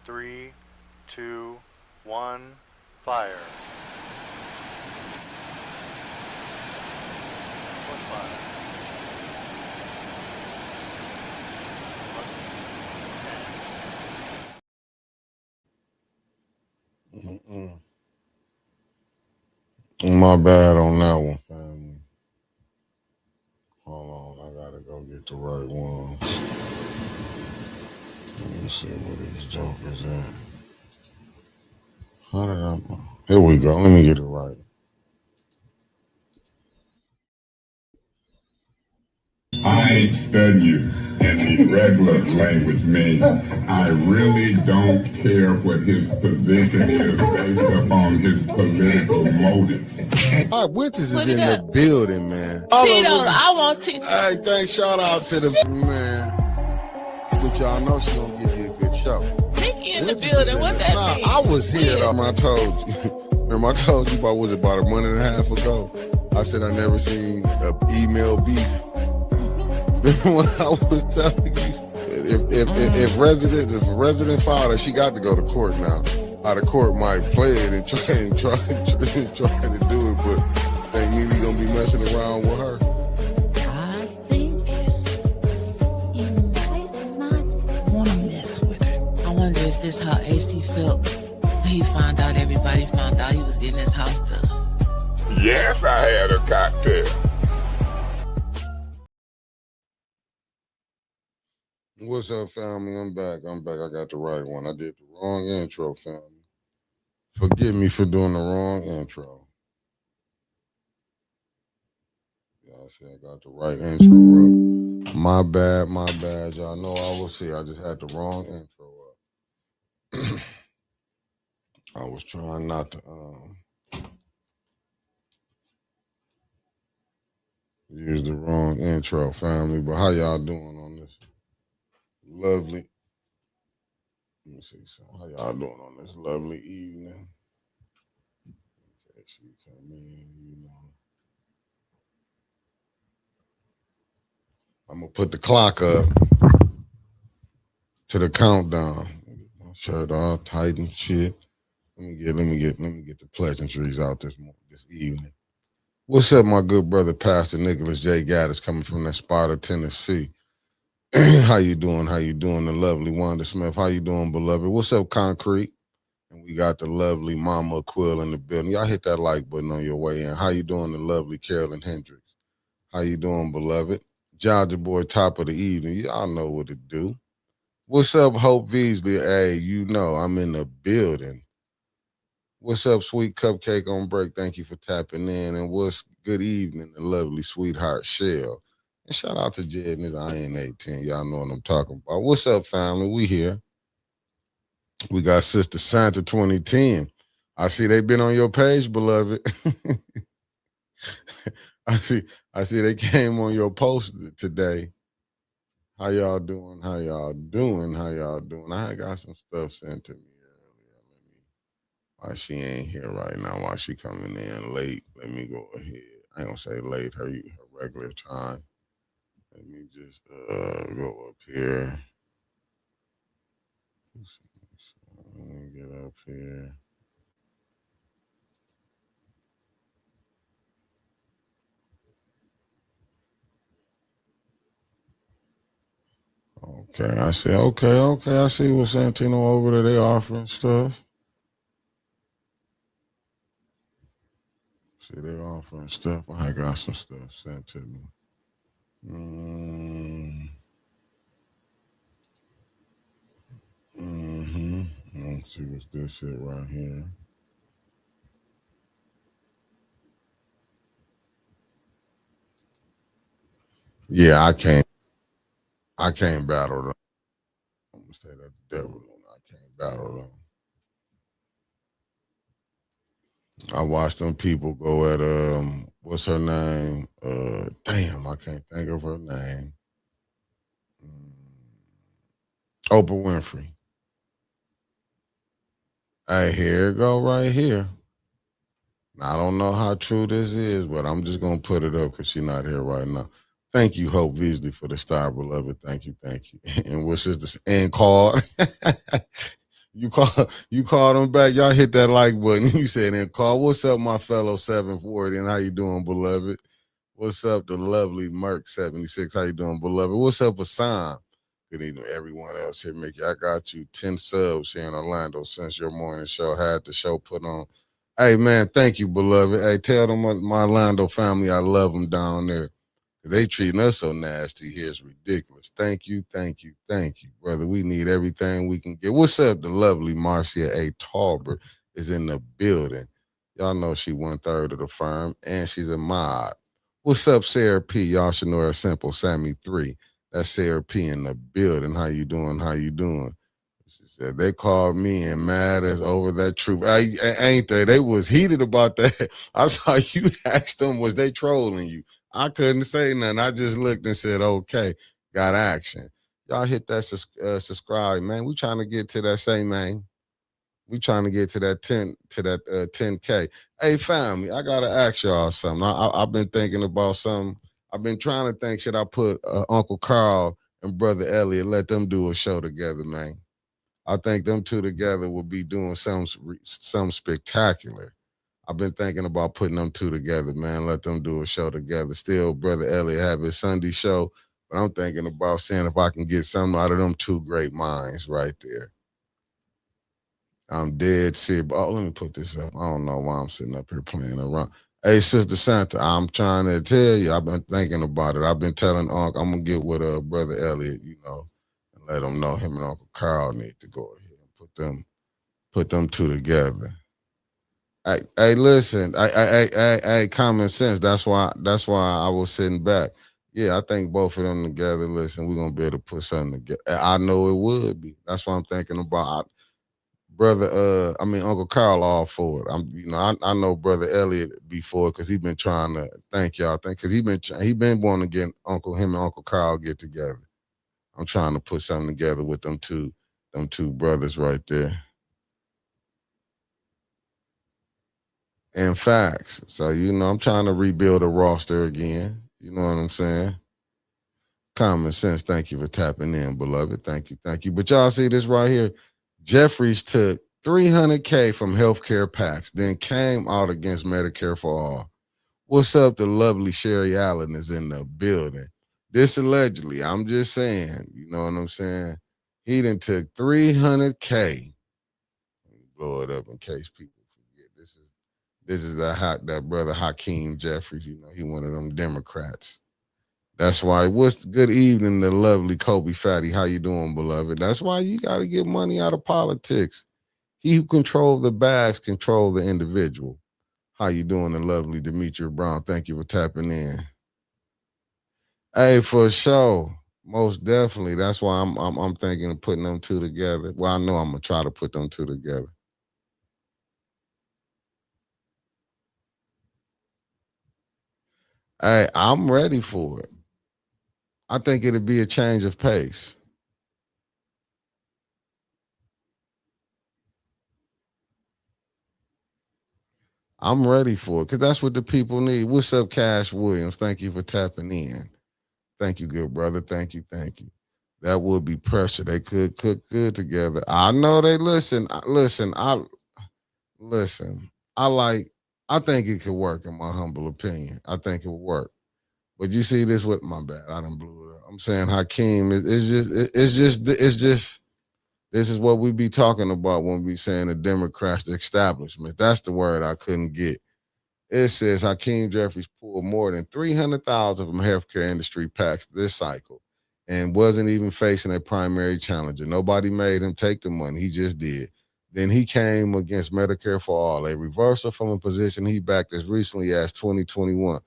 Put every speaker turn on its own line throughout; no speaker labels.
3, 2, 1, fire. What fire?
My bad on that one, family. Hold on, I gotta go get the right ones. Let me see where these jokers at. How did I? Here we go. Let me get it right.
I study you in the regular language means I really don't care what his position is based upon his political motive.
All right, Winters is in the building, man.
Tito, I want Tito.
Hey, thanks. Shout out to the man. But y'all know she gonna give you a good show.
Mickey in the building. What that mean?
I was here. I told you. Remember, I told you about about a month and a half ago. I said I never seen an email beef. When I was telling you, if a resident filed her, she got to go to court now. How the court might play it and try to do it, but think Mimi gonna be messing around with her.
I think you might not want to mess with her. I wonder, is this how AC felt when he found out everybody found out he was getting his house done?
Yes, I had a cocktail.
What's up, family? I'm back. I got the right one. I did the wrong intro, family. Forgive me for doing the wrong intro. Yeah, I said I got the right intro up. My bad. Y'all know I will see. I just had the wrong intro up. I was trying not to use the wrong intro, family. But how y'all doing on this lovely? Let me see something. How y'all doing on this lovely evening? Okay, she come in, you know. I'm gonna put the clock up to the countdown. Get my shirt all tight and shit. Let me get the pleasantries out this evening. What's up, my good brother, Pastor Nicholas J. Gaddis, coming from that Sparta, Tennessee. How you doing? The lovely Wanda Smith. How you doing, beloved? What's up, Concrete? And we got the lovely Mama Quill in the building. Y'all hit that like button on your way in. How you doing, the lovely Carolyn Hendricks? How you doing, beloved? Georgia boy, top of the evening. Y'all know what to do. What's up, Hope Beasley? Hey, you know I'm in the building. What's up, Sweet Cupcake on break? Thank you for tapping in. And what's good evening, the lovely sweetheart Shell. And shout out to Jed and his IN18. Y'all know what I'm talking about. What's up, family? We here. We got Sister Santa 2010. I see they been on your page, beloved. I see they came on your post today. How y'all doing? I got some stuff sent to me earlier. Why she ain't here right now? Why she coming in late? Let me go ahead. I ain't gonna say late, her regular time. Let me just go up here. Let me get up here. Okay, I see. Okay. I see what Santino over there. They offering stuff. See, they offering stuff. I got some stuff sent to me. Let's see what's this shit right here. Yeah, I can't battle them. I'm gonna say that the devil. I can't battle them. I watched them people go at what's her name? Damn, I can't think of her name. Oprah Winfrey. Hey, here it go right here. Now, I don't know how true this is, but I'm just gonna put it up because she's not here right now. Thank you, Hope Beasley, for the star, beloved. Thank you. And what's this? And called. you called them back. Y'all hit that like button. You said then call. What's up, my fellow 740? And how you doing, beloved? What's up, the lovely Merc76? How you doing, beloved? What's up, Hassan? Good evening, everyone else here, Mickey. I got you 10 subs here in Orlando since your morning show. Had the show put on. Hey, man, thank you, beloved. Hey, tell them my Orlando family I love them down there. They treating us so nasty here. It's ridiculous. Thank you, thank you, thank you, brother. We need everything we can get. What's up? The lovely Marcia A. Talbert is in the building. Y'all know she 1/3 of the firm, and she's a mod. What's up, Sarah P? Y'all should know her simple, Sammy 3. That's Sarah P in the building. How you doing? How you doing? She said they called me and mad as over that troop. Ain't they? They was heated about that. I saw you asked them, was they trolling you? I couldn't say nothing. I just looked and said, okay, got action. Y'all hit that subscribe, man. We trying to get to that same, man. We trying to get to that 10K. Hey, family, I got to ask y'all something. I've been thinking about something. I've been trying to think, should I put Uncle Carl and Brother Elliot, let them do a show together, man. I think them two together will be doing something spectacular. I've been thinking about putting them two together, man. Let them do a show together. Still, Brother Elliot have his Sunday show, but I'm thinking about seeing if I can get something out of them two great minds right there. I'm dead serious. Oh, let me put this up. I don't know why I'm sitting up here playing around. Hey, Sister Santa, I'm trying to tell you, I've been thinking about it. I've been telling Unc, I'm going to get with Brother Elliot, and let him know him and Uncle Carl need to go ahead and put them two together. Hey, listen. Hey, common sense. That's why I was sitting back. Yeah, I think both of them together. Listen, we're gonna be able to put something together. I know it would be. That's what I'm thinking about. Uncle Carl all for it. I know Brother Elliot before because he been trying to thank y'all. Because he been wanting to get him and Uncle Carl get together. I'm trying to put something together with them two brothers right there. And facts. So, I'm trying to rebuild a roster again. You know what I'm saying? Common sense. Thank you for tapping in, beloved. Thank you. Thank you. But y'all see this right here. Jeffries took $300K from healthcare PACs, then came out against Medicare for All. What's up? The lovely Sherry Allen is in the building. This allegedly, I'm just saying, you know what I'm saying? He done took $300K. Let me blow it up in case people forget. This is that brother Hakeem Jeffries. He one of them Democrats. That's why. What's good evening, the lovely Kobe Fatty. How you doing, beloved? That's why you got to get money out of politics. He who controls the bags control the individual. How you doing, the lovely Demetria Brown? Thank you for tapping in. Hey, for sure. Most definitely. That's why I'm thinking of putting them two together. Well, I know I'm gonna try to put them two together. Hey, I'm ready for it. I think it'll be a change of pace. I'm ready for it because that's what the people need. What's up, Cash Williams? Thank you for tapping in. Thank you, good brother. Thank you. Thank you. That would be pressure. They could cook good together. I know they listen. I think it could work in my humble opinion. I think it would work. But you see this with my bad. I done blew it up. I'm saying Hakeem, it's just this is what we be talking about when we saying the Democrats, the establishment. That's the word I couldn't get. It says Hakeem Jeffries pulled more than 300,000 from healthcare industry PACs this cycle and wasn't even facing a primary challenger. Nobody made him take the money. He just did. Then he came against Medicare for All, a reversal from a position he backed as recently as 2021.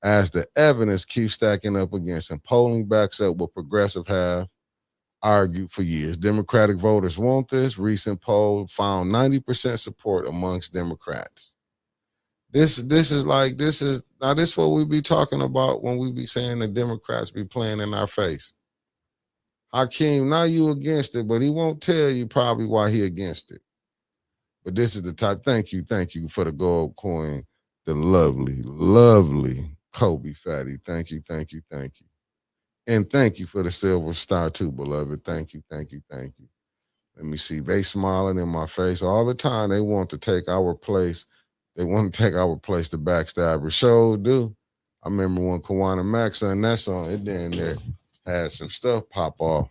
As the evidence keeps stacking up against him, polling backs up what progressive have argued for years. Democratic voters want this. Recent poll found 90% support amongst Democrats. This is what we be talking about when we be saying the Democrats be playing in our face. Hakeem, now you against it, but he won't tell you probably why he against it. But this is the type. Thank you for the gold coin, the lovely Kobe Fatty. Thank you. And thank you for the silver star too, beloved. Thank you. Let me see. They smiling in my face all the time. They want to take our place. They want to take our place. The backstabber show do. I remember when Kawana Max sung that song. It then there had some stuff pop off.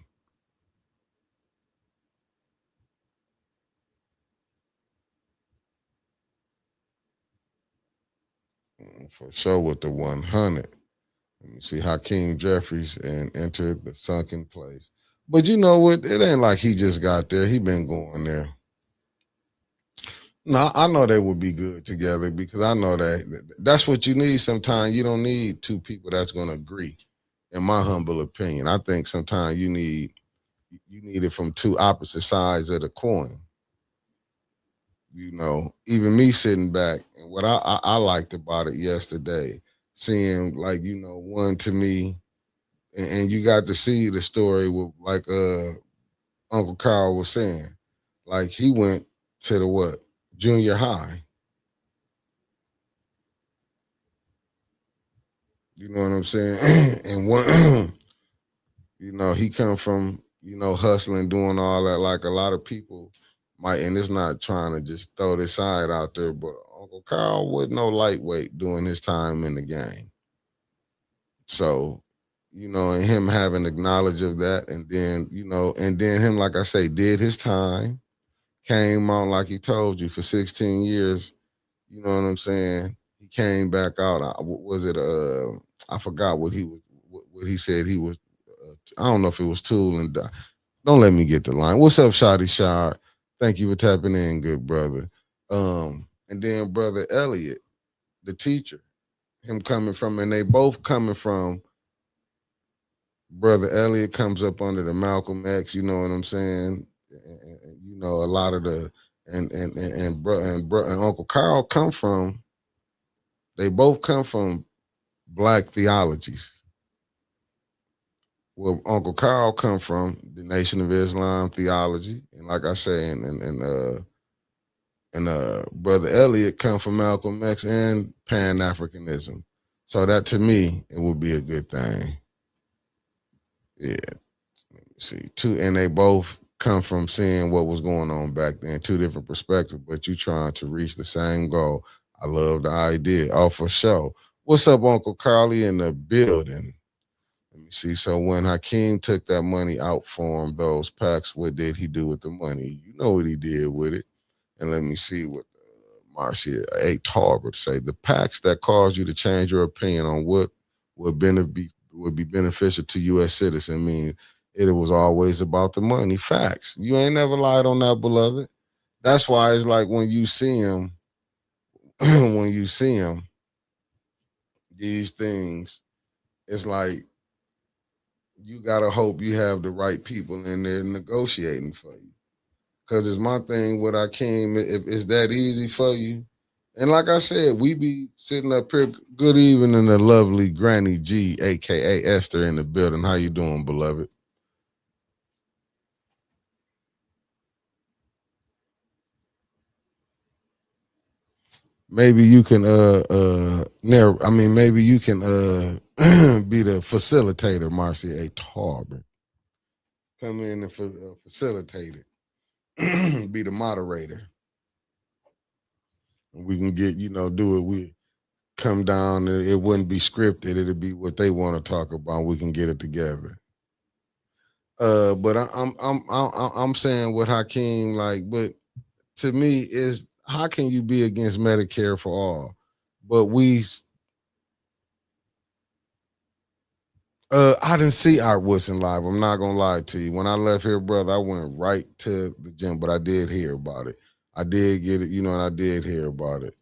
For sure with the 100. Let me see Hakeem Jeffries and entered the sunken place. But you know what? It ain't like he just got there. He been going there. No, I know they would be good together because I know that's what you need sometimes. You don't need two people that's going to agree, in my humble opinion. I think sometimes you need it from two opposite sides of the coin. You know, even me sitting back, and what I liked about it yesterday, seeing like, you know, one to me, and you got to see the story with like Uncle Carl was saying, like he went to the what? Junior high. You know what I'm saying? And one, you know, he come from, you know, hustling, doing all that. Like a lot of people might, and it's not trying to just throw this side out there, but Uncle Carl wasn't no lightweight during his time in the game. So, you know, and him having the knowledge of that, and then, you know, and then him, like I say, did his time, came out like he told you for 16 years. You know what I'm saying? He came back out. Was it? I forgot what he was. What he said he was. I don't know if it was Tool and. Don't let me get the line. What's up, Shotty Shard? Thank you for tapping in, good brother. And then brother Elliot, the teacher, him coming from, and they both coming from. Brother Elliot comes up under the Malcolm X. You know what I'm saying? And you know, a lot of the and Uncle Carl come from. They both come from black theologies. Where Uncle Carl come from, the Nation of Islam theology, and like I say, and Brother Elliot come from Malcolm X and Pan Africanism. So that to me, it would be a good thing. Yeah. Let me see. And they both come from seeing what was going on back then, two different perspectives, but you trying to reach the same goal. I love the idea. Oh, for sure. What's up, Uncle Carly in the building? Let me see. So when Hakeem took that money out for him, those packs, what did he do with the money? You know what he did with it. And let me see what Marcia A. Tarbert say. The packs that cause you to change your opinion on what would be beneficial to U.S. citizens. I mean, it was always about the money. Facts. You ain't never lied on that, beloved. That's why it's like when you see him, these things, it's like you gotta hope you have the right people in there negotiating for you. Cause it's my thing with Akeem, if it's that easy for you. And like I said, we be sitting up here. Good evening, the lovely Granny G, aka Esther, in the building. How you doing, beloved? Maybe you can maybe you can be the facilitator, Marcia A. Tarbert. Come in and facilitate it. Be the moderator. We can get, do it. We come down, and it wouldn't be scripted. It'd be what they want to talk about. We can get it together. But I'm saying with Hakeem, like, but to me is, how can you be against Medicare for all? But I didn't see Art Woodson live. I'm not gonna lie to you. When I left here, brother, I went right to the gym, but I did hear about it. I did get it, and I did hear about it.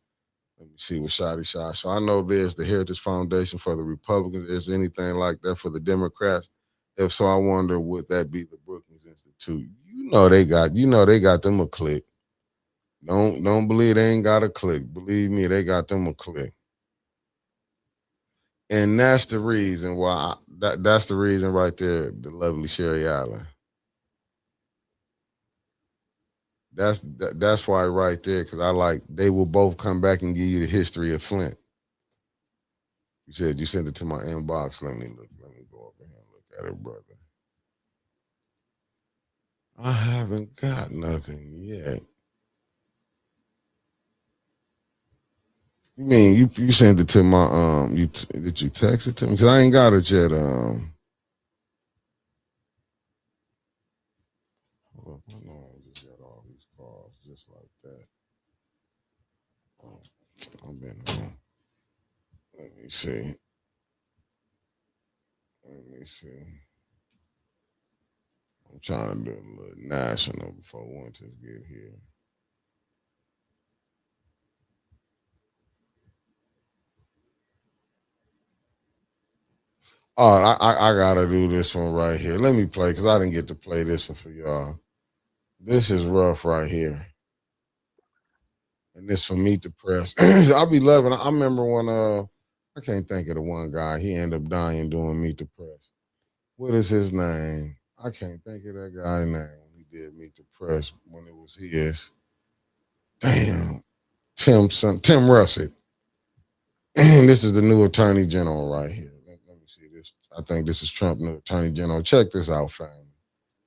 Let me see what Shotty shot. So I know there's the Heritage Foundation for the Republicans. Is anything like that for the Democrats? If so, I wonder would that be the Brookings Institute? They got them a click. Don't believe they ain't got a click. Believe me, they got them a click. And that's the reason why that's the reason right there, the lovely Sherry Allen. That's why right there, because I like they will both come back and give you the history of Flint. You said you sent it to my inbox. Let me look. Let me go over here and look at it, brother. I haven't got nothing yet. You mean you sent it to my did you text it to me? Because I ain't got it yet. Hold up, how long I just got all these calls just like that? I've been on. Let me see. I'm trying to do a little national before winters get here. All right, I gotta do this one right here. Let me play because I didn't get to play this one for y'all. This is rough right here. And this for Mik810. I'll be loving. I remember when I can't think of the one guy. He ended up dying doing Mik810. What is his name? I can't think of that guy's name when he did Mik810 when it was his. Damn. Tim Russell. And this is the new attorney general right here. Let me see this. I think this is Trump, new attorney general. Check this out, family.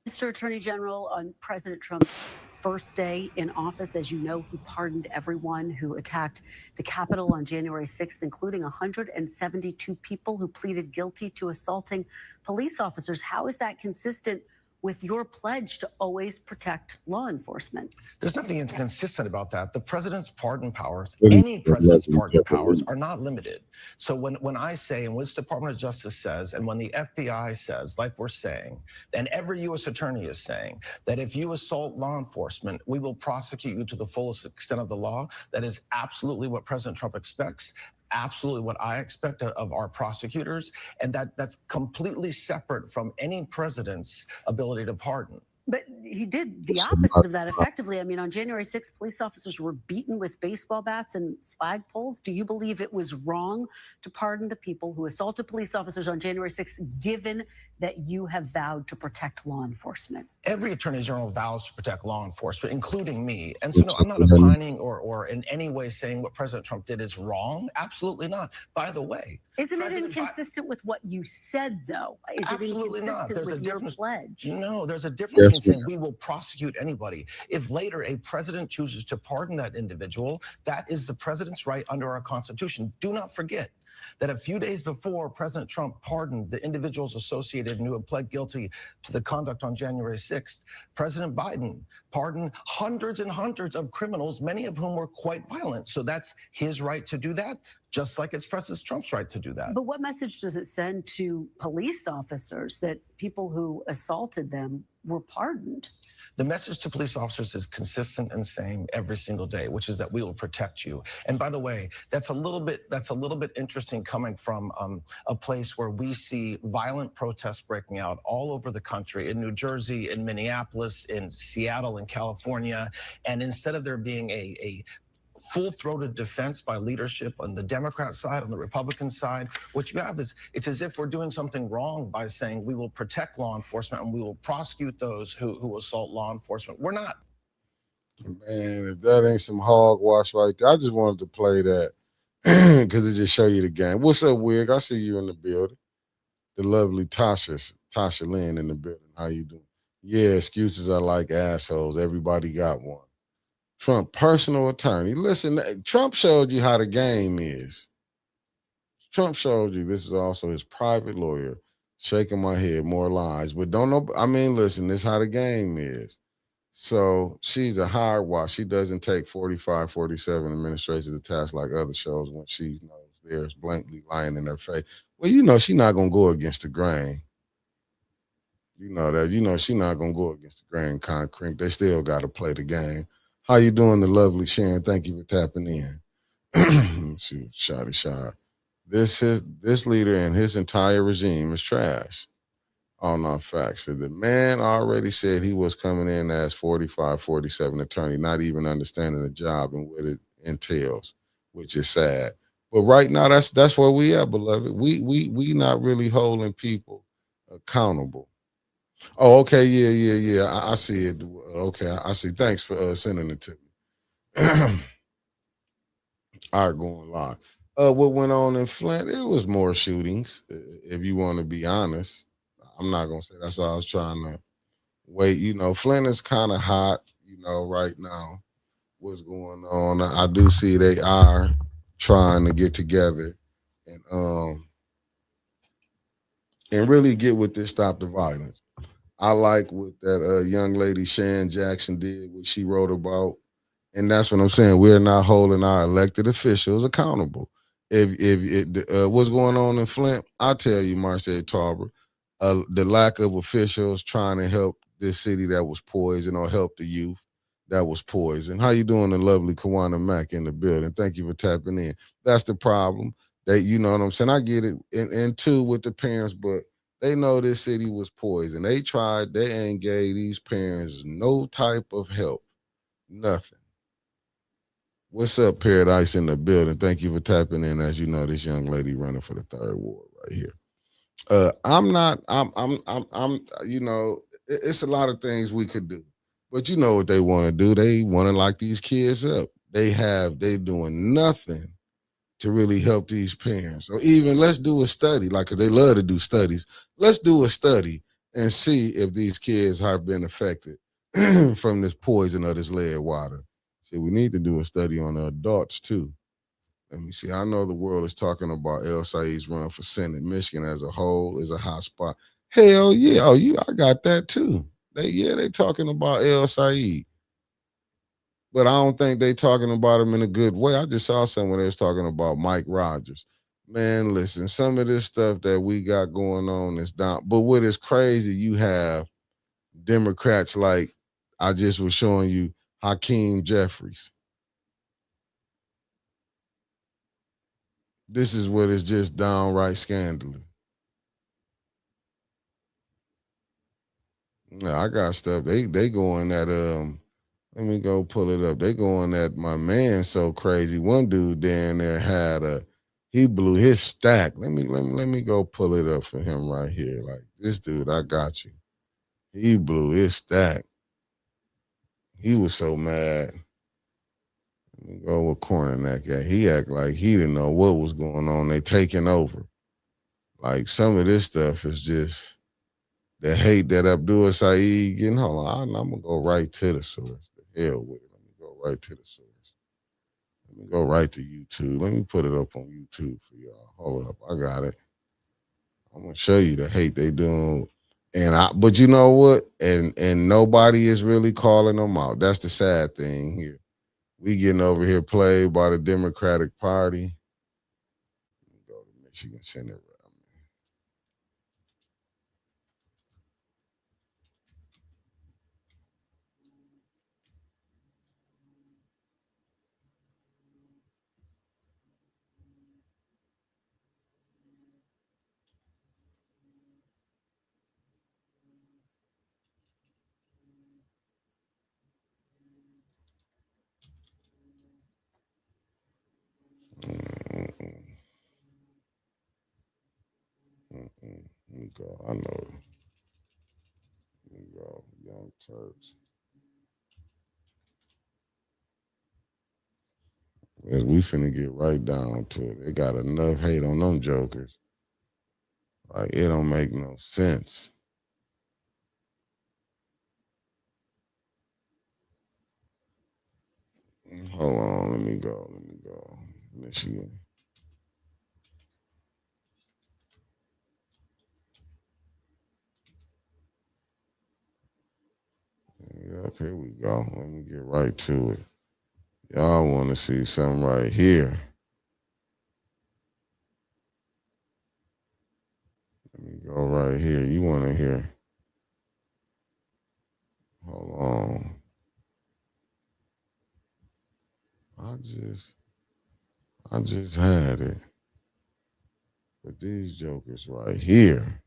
Mr. Attorney General, on President Trump's first day in office, as you know, he pardoned everyone who attacked the Capitol on January 6th, including 172 people who pleaded guilty to assaulting police officers. How is that consistent with your pledge to always protect law enforcement?
There's nothing inconsistent about that. The president's pardon powers, any president's pardon powers, are not limited. So when I say, and when the Department of Justice says, and when the FBI says, like we're saying, and every U.S. attorney is saying, that if you assault law enforcement, we will prosecute you to the fullest extent of the law, that is absolutely what President Trump expects. Absolutely what I expect of our prosecutors, and that's completely separate from any president's ability to pardon.
But he did the opposite of that effectively. I mean, on January 6th, police officers were beaten with baseball bats and flagpoles. Do you believe it was wrong to pardon the people who assaulted police officers on January 6th, given that you have vowed to protect law enforcement?
Every attorney general vows to protect law enforcement, including me. And so no, I'm not opining or in any way saying what President Trump did is wrong. Absolutely not. By the way,
isn't it inconsistent with what you said, though? Is
absolutely
it inconsistent
not. There's
with
a
your
difference.
Pledge?
No, there's a difference in saying we will prosecute anybody. If later a president chooses to pardon that individual, that is the president's right under our Constitution. Do not forget that a few days before President Trump pardoned the individuals associated and who had pled guilty to the conduct on January 6th, President Biden pardoned hundreds and hundreds of criminals, many of whom were quite violent. So that's his right to do that, just like it's President Trump's right to do that.
But what message does it send to police officers that people who assaulted them were pardoned?
The message to police officers is consistent and same every single day, which is that we will protect you. And by the way, that's a little bit interesting coming from a place where we see violent protests breaking out all over the country, in New Jersey, in Minneapolis, in Seattle, in California. And instead of there being a full-throated defense by leadership on the Democrat side, on the Republican side, what you have is it's as if we're doing something wrong by saying we will protect law enforcement and we will prosecute those who assault law enforcement. We're not.
Man, if that ain't some hogwash right there, I just wanted to play that because it just show you the game. What's up, Wig? I see you in the building. The lovely Tasha Lynn in the building. How you doing? Yeah, excuses are like assholes. Everybody got one. Trump personal attorney. Listen, Trump showed you how the game is. Trump showed you this is also his private lawyer. Shaking my head, more lies. But don't know. I mean, listen, this is how the game is. So she's a hard watch. She doesn't take 45, 47 administrative tasks like other shows when she knows there's blankly lying in her face. Well, you know, she's not going to go against the grain. You know that. You know she's not going to go against the grain concrete. They still got to play the game. How you doing, the lovely Sharon? Thank you for tapping in. Let's see, shoddy shot. This leader and his entire regime is trash. All not facts. The man already said he was coming in as 45, 47 attorney, not even understanding the job and what it entails, which is sad. But right now, that's where we at, beloved. We not really holding people accountable. Oh, okay, yeah. I see it. Okay, I see. Thanks for sending it to me. All right, going live. What went on in Flint? It was more shootings, if you want to be honest. I'm not gonna say that's what I was trying to wait, Flint is kind of hot, right now. What's going on? I do see they are trying to get together and really get with this stop the violence. I like what that young lady Shan Jackson did, what she wrote about, and that's what I'm saying. We're not holding our elected officials accountable. If what's going on in Flint, I tell you, Marcel Tarver, the lack of officials trying to help this city that was poisoned or help the youth that was poisoned. How you doing, the lovely Kawana Mack in the building? Thank you for tapping in. That's the problem. You know what I'm saying? I get it, and two with the parents, but they know this city was poisoned. They ain't gave these parents no type of help, nothing. What's up, Paradise in the building? Thank you for tapping in. As you know, this young lady running for the third ward right here. It's a lot of things we could do, but you know what they want to do. They want to lock these kids up. They doing nothing to really help these parents. Or even let's do a study, like, cause they love to do studies. Let's do a study and see if these kids have been affected from this poison or this lead water. See, we need to do a study on the adults too. Let me see. I know the world is talking about El Said's run for Senate. Michigan as a whole is a hot spot. Hell yeah. Oh, I got that too. They talking about El Said. But I don't think they talking about him in a good way. I just saw someone that was talking about Mike Rogers. Man, listen, some of this stuff that we got going on is down. But what is crazy, you have Democrats like I just was showing you Hakeem Jeffries. This is what is just downright scandalous. Yeah, I got stuff. They going at let me go pull it up. They going at my man so crazy. One dude down there he blew his stack. Let me go pull it up for him right here. Like, this dude, I got you. He blew his stack. He was so mad. Let me go with Cornerneck guy. He act like he didn't know what was going on. They taking over. Like, some of this stuff is just the hate that Abdul Saeed getting. Hold on, I'm gonna go right to the source. The hell with it. Let me go right to the source. Let me go right to YouTube. Let me put it up on YouTube for y'all. Hold up, I got it. I'm gonna show you the hate they doing. But you know what? And nobody is really calling them out. That's the sad thing here. We getting over here played by the Democratic Party. Let me go to Michigan Senate. Let me go. I know. Let me go. Young Turks. Well, we finna get right down to it. They got enough hate on them jokers. Like, it don't make no sense. Hold on. Let me go. Michigan. Yep, here we go. Let me get right to it. Y'all want to see something right here. Let me go right here. You want to hear? Hold on. I just had it. But these jokers right here.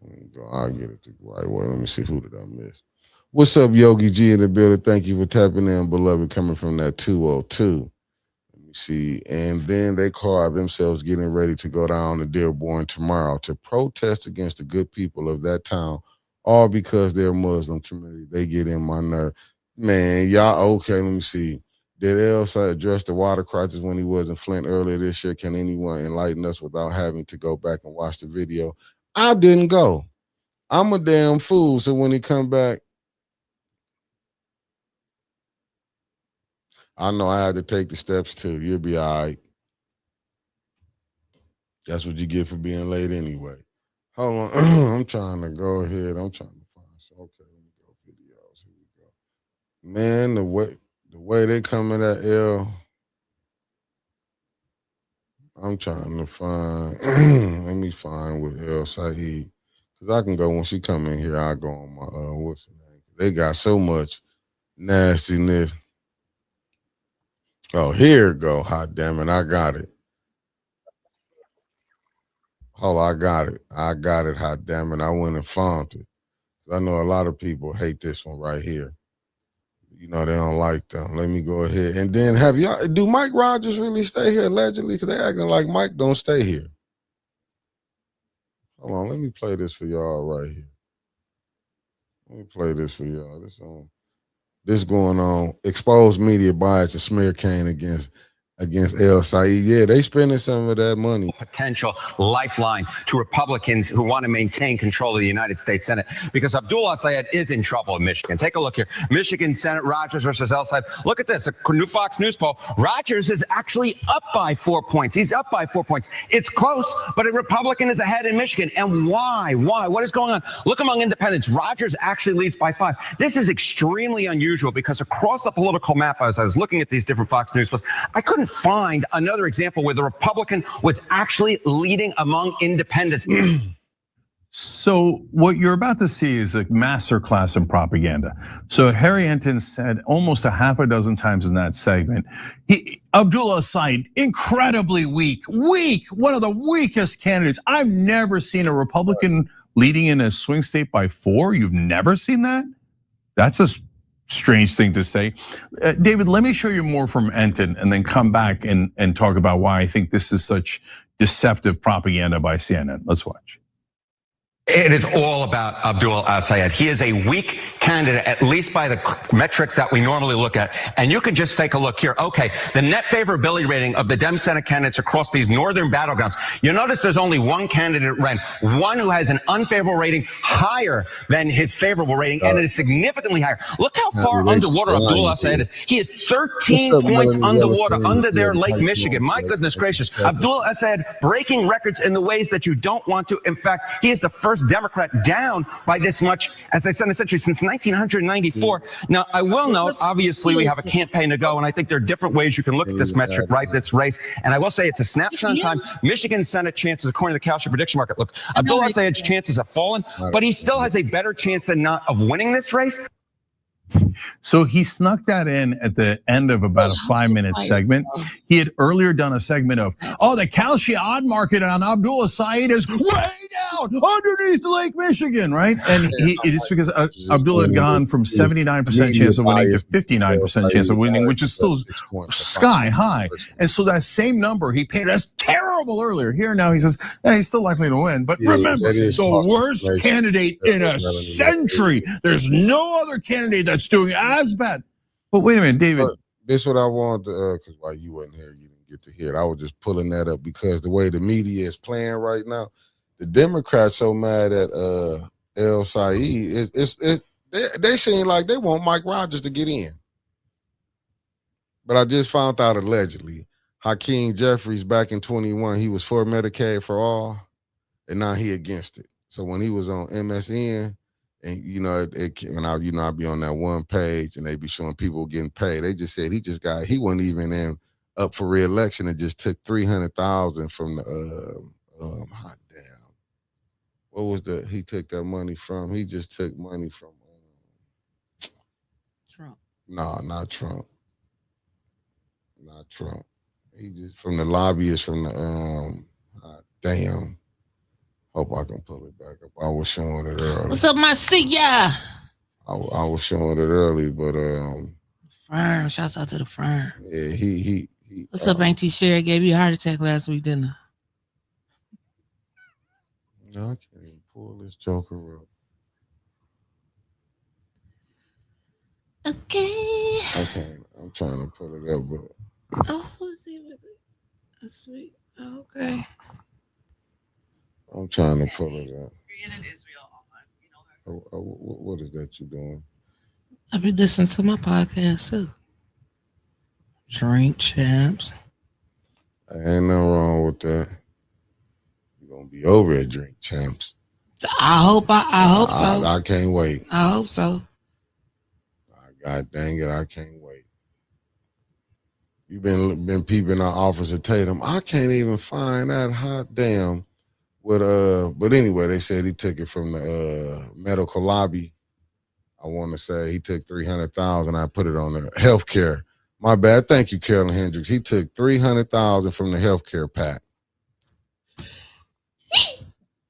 Let me go. I'll get it the right way. Let me see, who did I miss? What's up, Yogi G in the building? Thank you for tapping in, beloved, coming from that 202. Let me see. And then they call themselves getting ready to go down to Dearborn tomorrow to protest against the good people of that town, all because they're a Muslim community. They get in my nerve. Man, y'all, okay, let me see. Did Elsa address the water crisis when he was in Flint earlier this year? Can anyone enlighten us without having to go back and watch the video? I didn't go. I'm a damn fool. So when he come back, I know I had to take the steps too. You'll be all right. That's what you get for being late anyway. Hold on. I'm trying to go ahead. I'm trying to find some. Okay, let me go videos. Here we go. Man, the way they come in that L, I'm trying to find. Let me find with El Saeed. Because I can go when she come in here, I go on my what's the name? They got so much nastiness. Oh, here it go. Hot damn it, I got it. Oh, I got it. I got it, hot damn it. I went and found it. I know a lot of people hate this one right here. You know, they don't like them. Let me go ahead. And then do Mike Rogers really stay here allegedly? Because they acting like Mike don't stay here. Hold on, let me play this for y'all right here. Let me play this for y'all. This going on. Exposed media bias and smear campaign against El Saeed. Yeah, they spending some of that money.
Potential lifeline to Republicans who want to maintain control of the United States Senate, because Abdullah Sayed is in trouble in Michigan. Take a look here. Michigan Senate, Rogers versus El Saeed. Look at this, a new Fox News poll. Rogers is actually up by 4 points. He's up by 4 points. It's close, but a Republican is ahead in Michigan. And why? Why? What is going on? Look among independents. Rogers actually leads by 5. This is extremely unusual because across the political map, as I was looking at these different Fox News polls, I couldn't find another example where the Republican was actually leading among independents.
So what you're about to see is a masterclass in propaganda. So Harry Enten said almost a half a dozen times in that segment, Abdullah Saeed, incredibly weak, one of the weakest candidates. I've never seen a Republican leading in a swing state by 4. You've never seen that? That's a strange thing to say. David, let me show you more from Enten and then come back and talk about why I think this is such deceptive propaganda by CNN. Let's watch.
It is all about Abdullah Sayed. He is a weak candidate, at least by the metrics that we normally look at. And you can just take a look here. Okay, the net favorability rating of the Dem Senate candidates across these northern battlegrounds. You notice there's only one candidate ran, one who has an unfavorable rating higher than his favorable rating, and it is significantly higher. Look how far underwater Abdullah Sayed is. He is 13 points underwater under there, Lake Michigan. My goodness gracious. Abdullah Sayed breaking records in the ways that you don't want to. In fact, he is the first Democrat down by this much, as I said, essentially since 1994. Now, I will note, obviously, we have a campaign to go, and I think there are different ways you can look at this metric, right, this race. And I will say it's a snapshot in time. Michigan Senate chances, according to the Kalshi prediction market, look, Abdullah Sayed's chances have fallen, but he still has a better chance than not of winning this race.
So he snuck that in at the end of about a 5-minute segment. He had earlier done a segment of, the Kalshi odd market on Abdullah Sayed is way down underneath Lake Michigan, right? And it's because Abdullah had gone from 79% chance of winning to 59% chance of winning, which is still sky high. And so that same number he painted as terrible earlier. Here now he says, he's still likely to win. But remember, the worst candidate in a century. There's no other candidate that's doing as bad. But wait a minute, David.
This is what I wanted to, because while you wasn't here, you didn't get to hear it. I was just pulling that up because the way the media is playing right now, the Democrats so mad at El Saeed, they seem like they want Mike Rogers to get in. But I just found out allegedly, Hakeem Jeffries back in 21, he was for Medicaid for all, and now he against it. So when he was on MSN, and I'd be on that one page and they be showing people getting paid. They just said he wasn't even up for re-election and just took $300,000 from the hot damn. What was he took that money from? He just took money from
Trump.
No, not Trump. Not Trump. He just from the lobbyists from the damn. Hope I can pull it back up. I was showing it earlier.
What's up, my yeah?
I was showing it early, but
Firm. Shouts out to the firm.
Yeah, he
What's up, Auntie Sherry? Gave you a heart attack last week, didn't I?
No, I can't even pull this joker up.
Okay.
I can't. I'm trying to pull it up, but
who's he with it? That's sweet. Okay.
I'm trying to pull it up. What is that you doing?
I've been listening to my podcast too. Drink Champs.
Ain't nothing wrong with that. You're gonna be over at Drink Champs.
I hope so.
I can't wait.
I hope so.
God dang it, I can't wait. You've been peeping our Officer Tatum. I can't even find that hot damn. But anyway, they said he took it from the medical lobby. I want to say he took $300,000. I put it on the healthcare. My bad. Thank you, Carolyn Hendricks. He took $300,000 from the healthcare pack.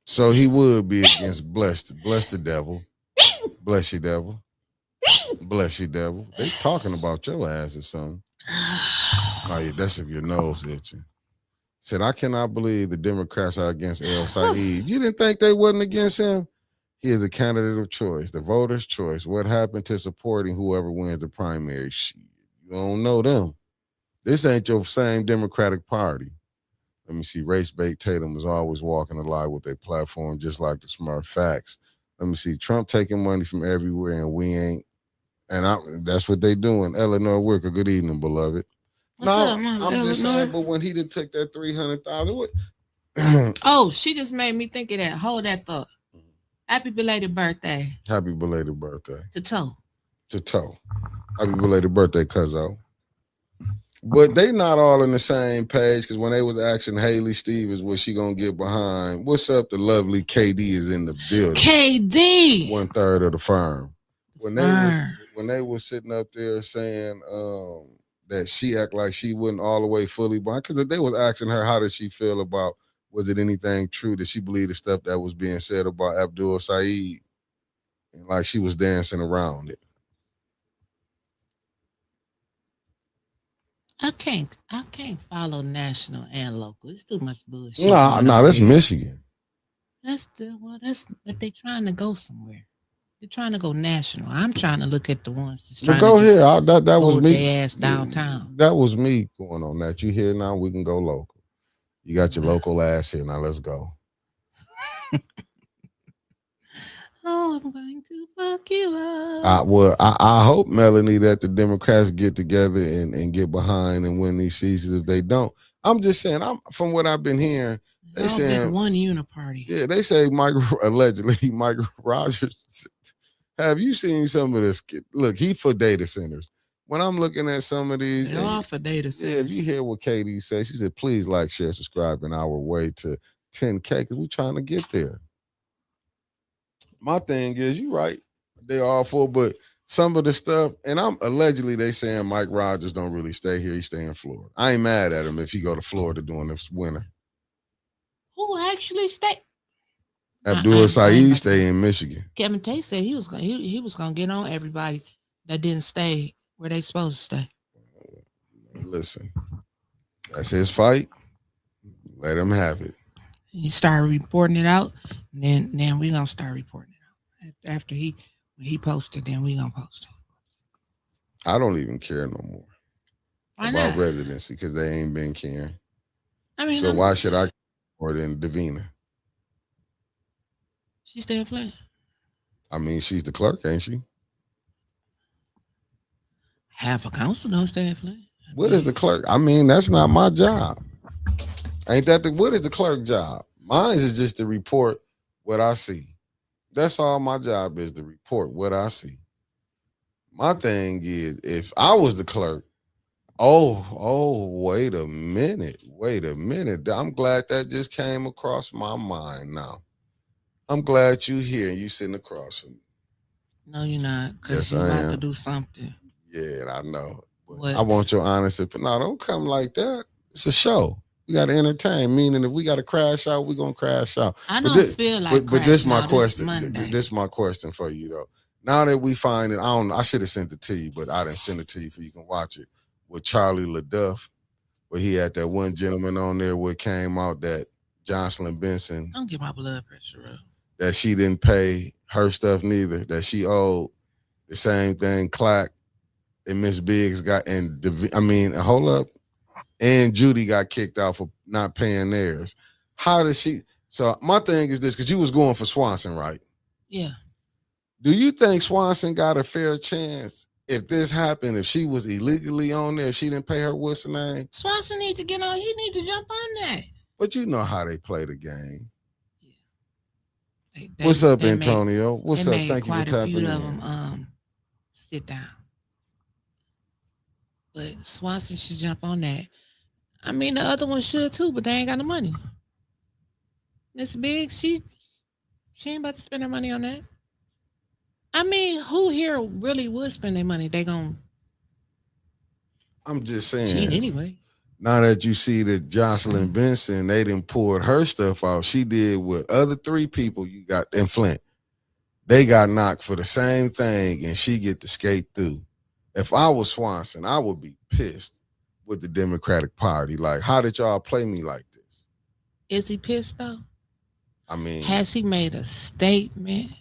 So he would be against bless the devil. Bless you, devil. Bless you, devil. They talking about your ass or something. Oh, yeah, that's if your nose itching. Said, I cannot believe the Democrats are against El Said. You didn't think they wasn't against him? He is a candidate of choice, the voter's choice. What happened to supporting whoever wins the primary? Shit, you don't know them. This ain't your same Democratic Party. Let me see. Race bait Tatum is always walking a lie with their platform, just like the smart facts. Let me see. Trump taking money from everywhere, and we ain't. And that's what they doing. Eleanor Wicker, good evening, beloved.
What's up, Mama
I'm just
Eleanor?
saying, but when he did take that $300,000,
Oh, she just made me think of that. Hold that thought. Happy belated birthday
happy belated birthday
to Toe.
to Toe. Happy belated birthday, cuzzo. But they not all on the same page because when they was asking Haley Stevens what she gonna get behind, what's up? The lovely KD is in the building.
KD,
1/3 of the firm. When they were sitting up there saying that she act like she wasn't all the way fully behind, because they was asking her how did she feel about, was it anything true? Did she believe the stuff that was being said about Abdul Saeed? And like she was dancing around it.
I can't follow national and local. It's too much bullshit.
No, that's Michigan.
But they trying to go somewhere. They're trying to go national. I'm trying to look at the ones that's
Well,
trying
go
to just
here. That was
go
me.
their ass downtown.
That was me going on that. You here now? We can go local. You got your local ass here. Now let's go.
Oh, I'm going to fuck you up.
I hope, Melanie, that the Democrats get together and get behind and win these seasons. If they don't, I'm just saying. From what I've been hearing, they saying
one uniparty.
Yeah, they say allegedly Mike Rogers. Have you seen some of this? Look, he for data centers. When I'm looking at some of these,
They're all for data centers.
Yeah, if you hear what Katie said, she said, please like, share, subscribe in our way to 10K because we're trying to get there. My thing is, you right, they all for, but some of the stuff, and I'm allegedly they saying Mike Rogers don't really stay here, he stay in Florida. I ain't mad at him if he go to Florida during this winter.
Who actually stay?
Abdul Saeed stay in Michigan.
Kevin Tate said he was gonna get on everybody that didn't stay where they supposed to stay.
Listen, that's his fight. Let him have it.
He started reporting it out, and then we gonna start reporting it out. After when he posted, then we gonna post it.
I don't even care no more about residency because they ain't been caring.
I mean,
so why should I more than Davina?
She stay in Flint.
I mean, she's the clerk, ain't she?
Half a council don't stay in Flint.
What is the clerk? I mean, that's not my job. Ain't that what is the clerk job? Mine is just to report what I see. That's all my job is, to report what I see. My thing is, if I was the clerk, wait a minute. I'm glad that just came across my mind now. I'm glad you here and you sitting across from me.
No, you're not, because you're about to do something.
Yeah, I know.
What?
I want your honest opinion. No, don't come like that. It's a show. We got to entertain, meaning if we got to crash out, we're going to crash out.
I don't feel like
but this is my question.
This
is my question for you, though. Now that we find it, I should have sent it to you, but I didn't send it to you so you can watch it. With Charlie LaDuff, where he had that one gentleman on there where it came out that Jocelyn Benson.
Don't get my blood pressure up.
That she didn't pay her stuff neither, that she owed the same thing Clack and Miss Biggs got, hold up, and Judy got kicked out for not paying theirs. How does she, So my thing is this, because you was going for Swanson, right?
Yeah.
Do you think Swanson got a fair chance if this happened, if she was illegally on there, if she didn't pay her what's the name?
Swanson need to get on. He need to jump on that.
But you know how they play the game.
Yeah.
What's up, Antonio? What's up? Thank you for
quite a
tapping
few
in.
of them sit down. But Swanson should jump on that. I mean, the other one should too, but they ain't got the money. Miss Big, she ain't about to spend her money on that. I mean, who here really would spend their money? They gonna
I'm just saying.
cheat anyway.
Now that you see that Jocelyn Benson, they done poured her stuff out. She did what other 3 people you got in Flint. They got knocked for the same thing, and she get to skate through. If I was Swanson, I would be pissed with the Democratic Party. Like, how did y'all play me like this?
Is he pissed though?
I mean,
has he made a statement?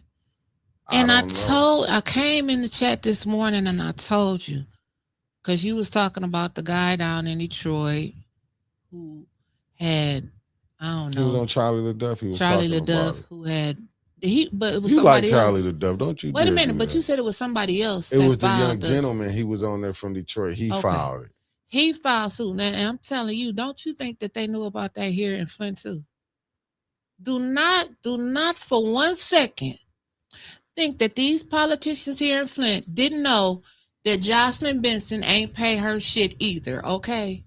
and
I came in the chat this morning and I told you, because you was talking about the guy down in Detroit who had, I don't know.
He was on Charlie LaDuff. He was
Charlie
talking about
LaDuff
it.
who had, but it was
You
somebody
like Charlie
else.
LaDuff, don't you?
Wait a
dare
minute,
do
but
that.
you said it was somebody else.
It
that
was the young
filed
gentleman. He was on there from Detroit. He
Okay.
filed it.
He filed suit. Now, I'm telling you, don't you think that they knew about that here in Flint too? Do not for 1 second think that these politicians here in Flint didn't know that Jocelyn Benson ain't pay her shit either, okay?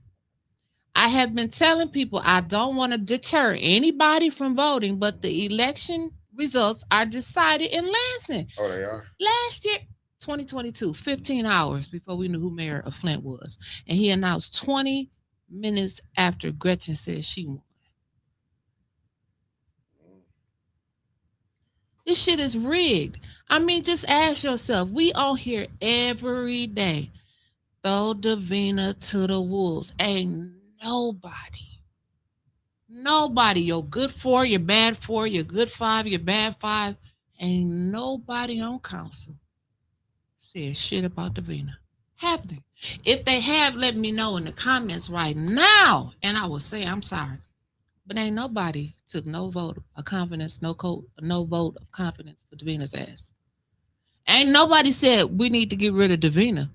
I have been telling people I don't want to deter anybody from voting, but the election results are decided in Lansing.
Oh, they are?
Last year, 2022, 15 hours before we knew who mayor of Flint was. And he announced 20 minutes after Gretchen said she won. This shit is rigged. I mean, just ask yourself. We on here every day. Throw Davina to the wolves. Ain't nobody, your good 4, your bad 4, your good 5, your bad 5, ain't nobody on council said shit about Davina. Have they? If they have, let me know in the comments right now, and I will say I'm sorry. But ain't nobody took no vote of confidence, no vote of confidence for Davina's ass. Ain't nobody said we need to get rid of Davina.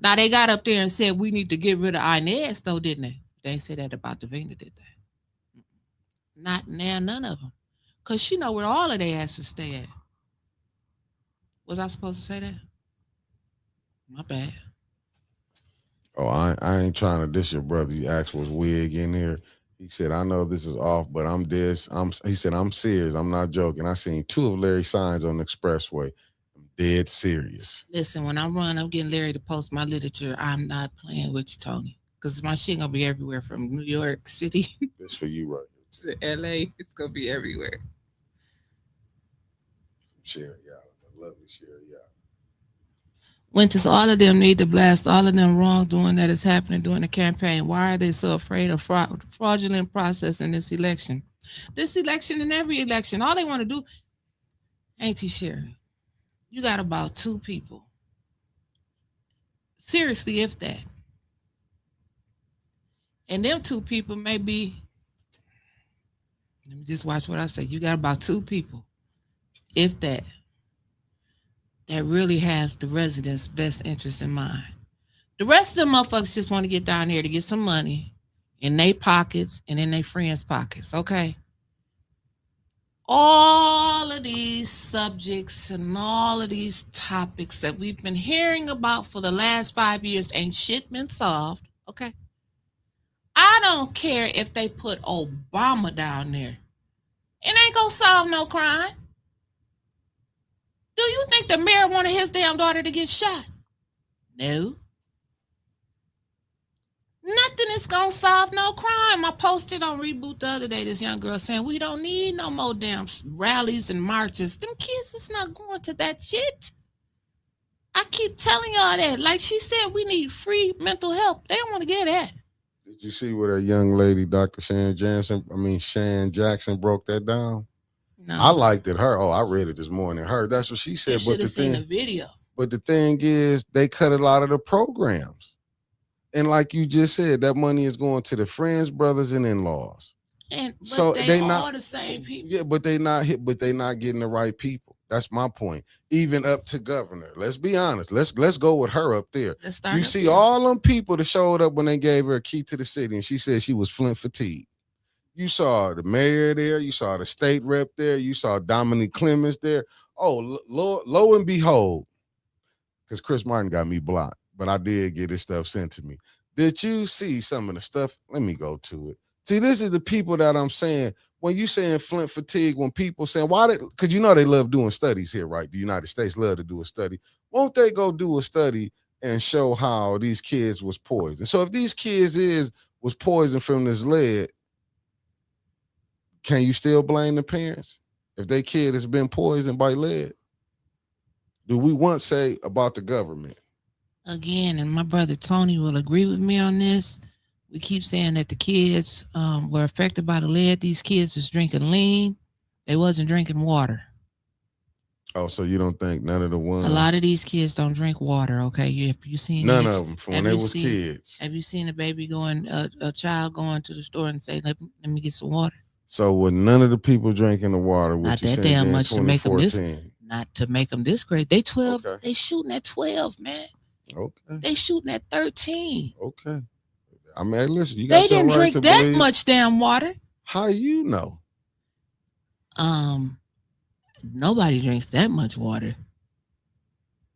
Now they got up there and said we need to get rid of Inez, though, didn't they? They ain't say that about Davina, did they? Not now, none of them. Because she know where all of their asses stay at. Was I supposed to say that? My bad.
Oh, I ain't trying to diss your brother. You asked was wig in there. He said, I know this is off, but he said, I'm serious. I'm not joking. I seen 2 of Larry's signs on the expressway. I'm dead serious.
Listen, when I run, I'm getting Larry to post my literature. I'm not playing with you, Tony. Because my shit gonna be everywhere from New York City
This for you right
to LA. It's gonna be everywhere.
Sherry, yeah. The lovely Sherry, yeah.
Winters, all of them need to blast all of them wrongdoing that is happening during the campaign. Why are they so afraid of fraudulent process in this election? This election and every election, all they want to do, Auntie Sherry, you got about 2 people. Seriously, if that. And them 2 people may be, let me just watch what I say. You got about 2 people, if that really have the residents' best interest in mind. The rest of the motherfuckers just want to get down here to get some money in their pockets and in their friends' pockets, okay? All of these subjects and all of these topics that we've been hearing about for the last 5 years ain't shit been solved, okay? I don't care if they put Obama down there. It ain't gonna solve no crime. Do you think the mayor wanted his damn daughter to get shot? No. Nothing is gonna solve no crime. I posted on Reboot the other day, this young girl saying, we don't need no more damn rallies and marches. Them kids is not going to that shit. I keep telling y'all that. Like she said, we need free mental help. They don't want to get that.
Did you see where that young lady, Dr. Shan Jackson broke that down?
No.
I liked it. I read it this morning. That's what she said.
You should have seen the video.
But the thing is, they cut a lot of the programs. And like you just said, that money is going to the friends, brothers, and in-laws.
And but
So
they
they
all
not
the same people.
Yeah, but they not hit, but they not getting the right people. That's my point. Even up to governor. Let's be honest. Let's go with her up there.
Let's start
You
up
see
there.
all them people that showed up when they gave her a key to the city, and she said she was Flint fatigued. You saw the mayor there. You saw the state rep there. You saw Dominique Clemens there. Oh, lo and behold, because Chris Martin got me blocked, but I did get his stuff sent to me. Did you see some of the stuff? Let me go to it. See, this is the people that I'm saying. When you saying Flint fatigue, when people saying why did, because you know they love doing studies here, right? The United States love to do a study. Won't they go do a study and show how these kids was poisoned? So if these kids was poisoned from this lead, can you still blame the parents if their kid has been poisoned by lead? Do we once say about the government?
Again, and my brother Tony will agree with me on this. We keep saying that the kids were affected by the lead. These kids was drinking lean. They wasn't drinking water.
Oh, so you don't think none of the ones?
A lot of these kids don't drink water. Okay, if you seen
none of them from when they was
seen,
kids.
Have you seen a baby going, a child going to the store and say, "Let me get some water"?
So with none of the people drinking the water,
not that damn much to make them this. Not to make them this great. They 12. Okay. They shooting at 12, man.
Okay.
They shooting at 13.
Okay. I mean, listen, you got
they didn't drink that much damn water.
How you know?
Nobody drinks that much water.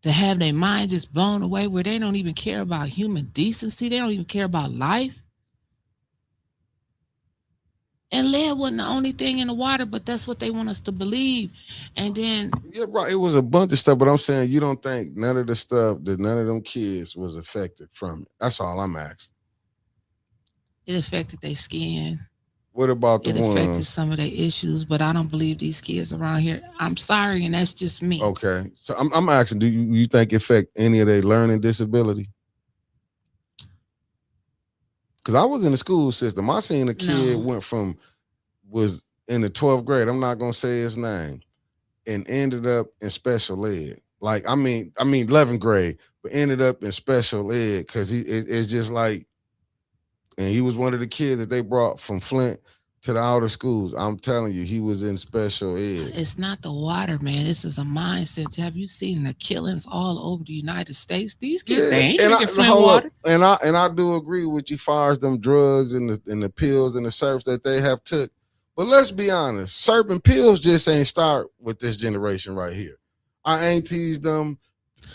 To have their mind just blown away where they don't even care about human decency. They don't even care about life. And lead wasn't the only thing in the water, but that's what they want us to believe. And then
yeah, right. It was a bunch of stuff, but I'm saying you don't think none of the stuff that none of them kids was affected from it. That's all I'm asking.
It affected their skin.
What about the
ones? It affected some of their issues, but I don't believe these kids around here. I'm sorry, and that's just me.
Okay. So I'm asking, do you think it affect any of their learning disability? Because I was in the school system. I seen a kid was in the 12th grade. I'm not going to say his name, and ended up in special ed. Like, I mean 11th grade, but ended up in special ed because it's just like, and he was one of the kids that they brought from Flint to the outer schools. I'm telling you, he was in special ed.
It's not the water, man. This is a mindset. Have you seen the killings all over the United States? These kids, they ain't drinking Flint water.
And I do agree with you, far as them drugs and the pills and the syrups that they have took. But let's be honest, syrup and pills just ain't start with this generation right here. Our aunties, them.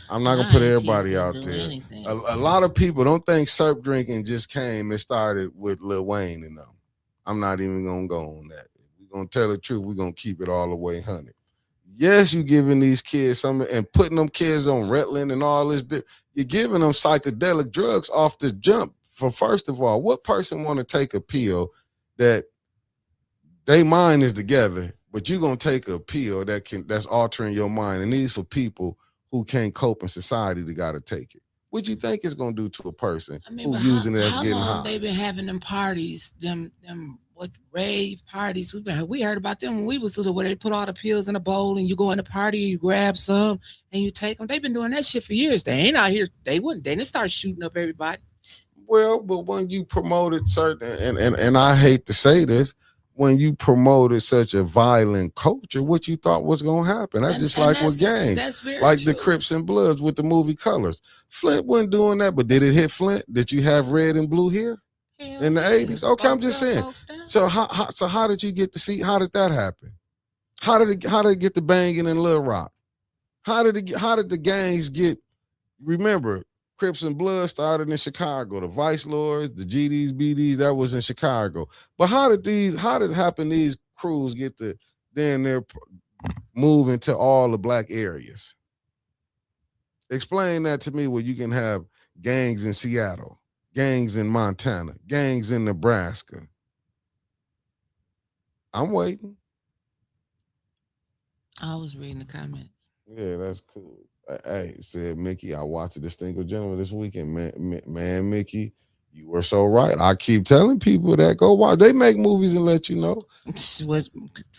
I'm not gonna put everybody out there. A lot of people don't think syrup drinking just came and started with Lil Wayne and them. I'm not even gonna go on that. We're gonna tell the truth. We're gonna keep it all the way 100. Yes, you giving these kids something and putting them kids on Ritalin and all this. You're giving them psychedelic drugs off the jump. For first of all, what person want to take a pill that their mind is together, but you're gonna take a pill that's altering your mind, and these for people who can't cope in society, they got to take it. What do you think it's going to do to a person who's using it as getting high? How long
they been having them parties, them what rave parties? We heard about them when we was little, where they put all the pills in a bowl and you go in the party, you grab some and you take them. They've been doing that shit for years. They ain't out here. They didn't start shooting up everybody.
Well, but when you promoted certain, and I hate to say this, when you promoted such a violent culture, what you thought was going to happen. That's just like with gangs. That's very like true. The Crips and Bloods with the movie Colors. Flint wasn't doing that, but did it hit Flint? Did you have red and blue here in the 80s? Okay, I'm just saying. So how did you get to see, how did that happen? How did it get the banging in Little Rock? How did the gangs get, remember, Crips and Blood started in Chicago. The Vice Lords, the GDs, BDs, that was in Chicago. But how did it happen these crews get to then they're moving to all the black areas? Explain that to me, where you can have gangs in Seattle, gangs in Montana, gangs in Nebraska. I'm waiting.
I was reading the comments.
Yeah, that's cool. Hey, said Mickey, I watched The Distinguished Gentleman this weekend. Man, Mickey, you were so right. I keep telling people that go watch. They make movies and let you know.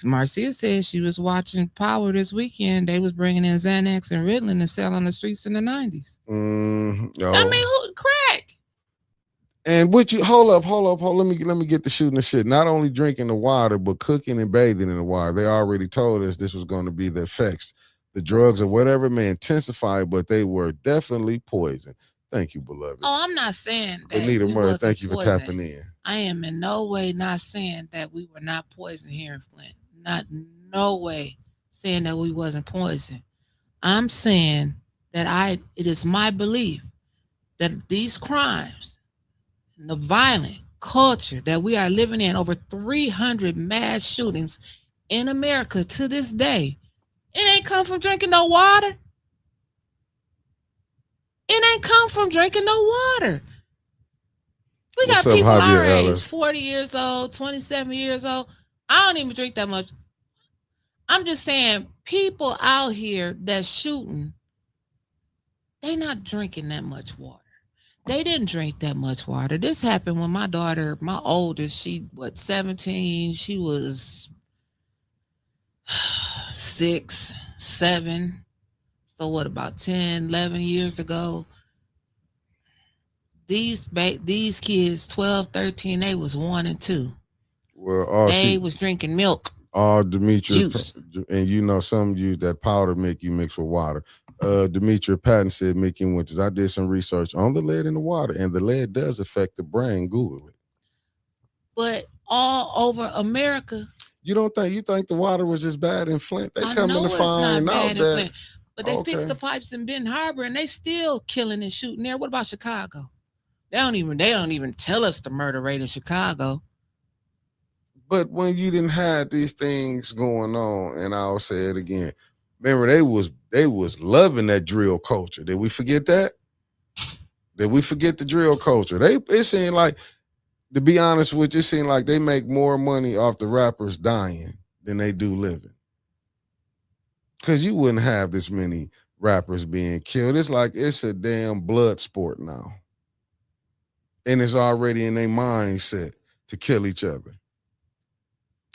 Marcia said she was watching Power this weekend. They was bringing in Xanax and Ritalin to sell on the streets in the 90s.
Oh.
I mean, who crack?
And what you hold up. Let me get the shooting the shit. Not only drinking the water, but cooking and bathing in the water. They already told us this was going to be the effects. The drugs or whatever may intensify, but they were definitely poison. Thank you, beloved.
Oh, I'm not saying that
Benita
we
Murray,
wasn't
thank you for
poisoned.
tapping in.
I am in no way not saying that we were not poisoned here in Flint. Not no way saying that we wasn't poisoned. I'm saying that it is my belief that these crimes, the violent culture that we are living in, over 300 mass shootings in America to this day, it ain't come from drinking no water. It ain't come from drinking no water. We got people our age, 40 years old, 27 years old. I don't even drink that much. I'm just saying, people out here that's shooting, they not drinking that much water. They didn't drink that much water. This happened when my daughter, my oldest, 17? She was 6, 7. So what, about 10, 11 years ago? These kids, 12, 13, they was 1 and 2.
Well,
they was drinking milk.
Demetria,
juice.
And you know, some use that powder make you mix with water. Demetria Patton said, Mik810, I did some research on the lead in the water, and the lead does affect the brain. Google it.
But all over America.
You think the water was just bad in Flint? They
I
coming
know
to
it's
find
not
out
bad in
that.
Flint, but they fixed the pipes in Benton Harbor, and they still killing and shooting there. What about Chicago? They don't even tell us the murder rate in Chicago.
But when you didn't have these things going on, and I'll say it again, remember they was loving that drill culture. Did we forget that? Did we forget the drill culture? It seemed like, to be honest with you, it seemed like they make more money off the rappers dying than they do living. Because you wouldn't have this many rappers being killed. It's like it's a damn blood sport now. And it's already in their mindset to kill each other.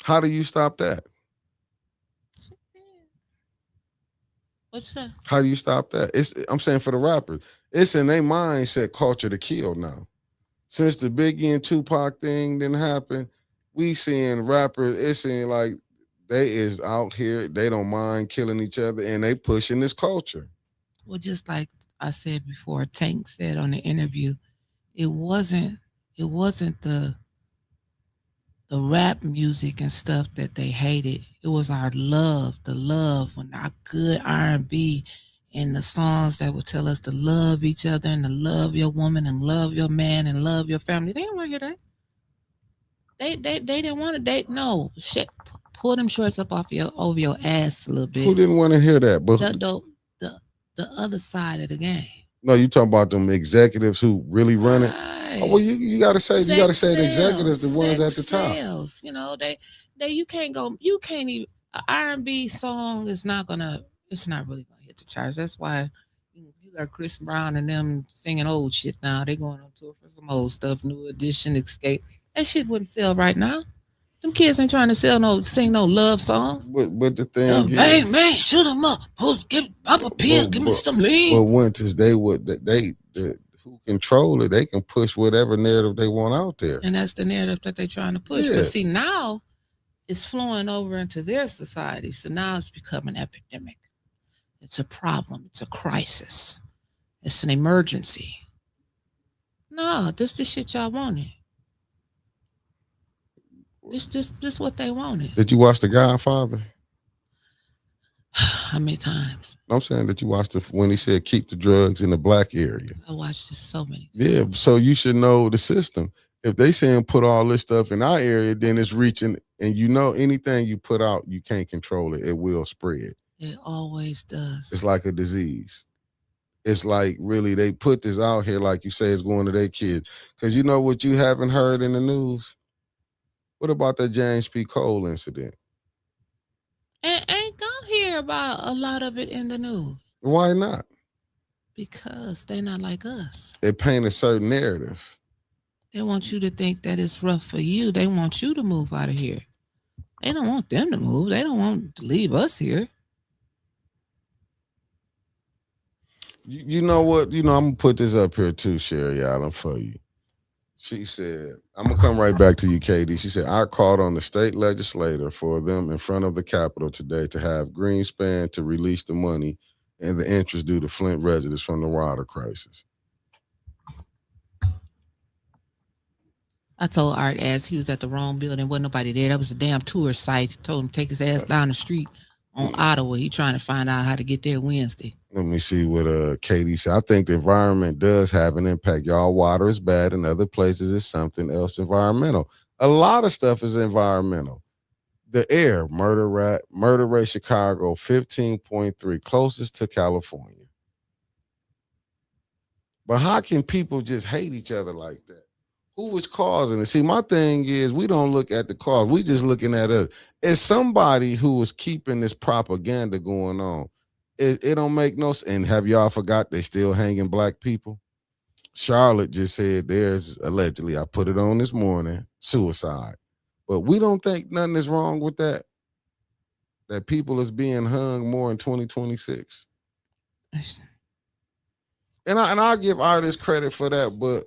How do you stop that?
What's that?
How do you stop that? I'm saying for the rappers, it's in their mindset culture to kill now. Since the Biggie and Tupac thing didn't happen, we seeing rappers, it's seeing like they is out here, they don't mind killing each other, and they pushing this culture.
Well, just like I said before, Tank said on the interview, it wasn't the rap music and stuff that they hated. It was our love, and our good R&B and the songs that would tell us to love each other and to love your woman and love your man and love your family. They didn't want to hear that. They didn't want to date. No, shit. Pull them shorts up over your ass a little bit.
Who didn't want to hear that? But
the other side of the game.
No, you talking about them executives who really run it.
Right.
Oh, well, you gotta say the executives, the ones at the top.
Sales. You know, you can't even, an R&B song it's not really gonna hit the charts. That's why you got Chris Brown and them singing old shit now. They going on tour for some old stuff, New Edition, Escape. That shit wouldn't sell right now. Them kids ain't trying to sing no love songs.
But the thing
is, man, shoot them up. Pop a pill, give me some lean.
But Winters, who control it, they can push whatever narrative they want out there.
And that's the narrative that they're trying to push.
Yeah.
But see, now it's flowing over into their society. So now it's becoming an epidemic. It's a problem. It's a crisis. It's an emergency. No, this the shit y'all wanted. This what they wanted.
Did you watch The Godfather?
How many times?
I'm saying that you watched when he said keep the drugs in the black area.
I watched this so many times.
Yeah, so you should know the system. If they saying put all this stuff in our area, then it's reaching, and you know anything you put out, you can't control it. It will spread.
It always does.
It's like a disease. It's like, really, they put this out here, like you say, it's going to their kids. Because you know what you haven't heard in the news? What about that James P. Cole incident?
And ain't gonna hear about a lot of it in the news.
Why not?
Because they not like us.
It paint a certain narrative.
They want you to think that it's rough for you. They want you to move out of here. They don't want them to move. They don't want to leave us here.
You know what? You know, I'm going to put this up here too, Sherry Allen, for you. She said, I'm going to come right back to you, Katie. She said, I called on the state legislator for them in front of the Capitol today to have Greenspan to release the money and the interest due to Flint residents from the water crisis.
I told Art as he was at the wrong building, wasn't nobody there. That was a damn tourist site. Told him to take his ass down the street on Ottawa. He trying to find out how to get there Wednesday.
Let me see what Katie said. I think the environment does have an impact. Y'all, water is bad. In other places, it's something else environmental. A lot of stuff is environmental. The air, murder rate Chicago, 15.3, closest to California. But how can people just hate each other like that? Who was causing it? See, my thing is we don't look at the cause. We just looking at us. It's somebody who was keeping this propaganda going on. It don't make no sense. And have y'all forgot they still hanging black people? Charlotte just said there's allegedly, I put it on this morning, suicide. But we don't think nothing is wrong with that. That people is being hung more in 2026. And I'll give artists credit for that, but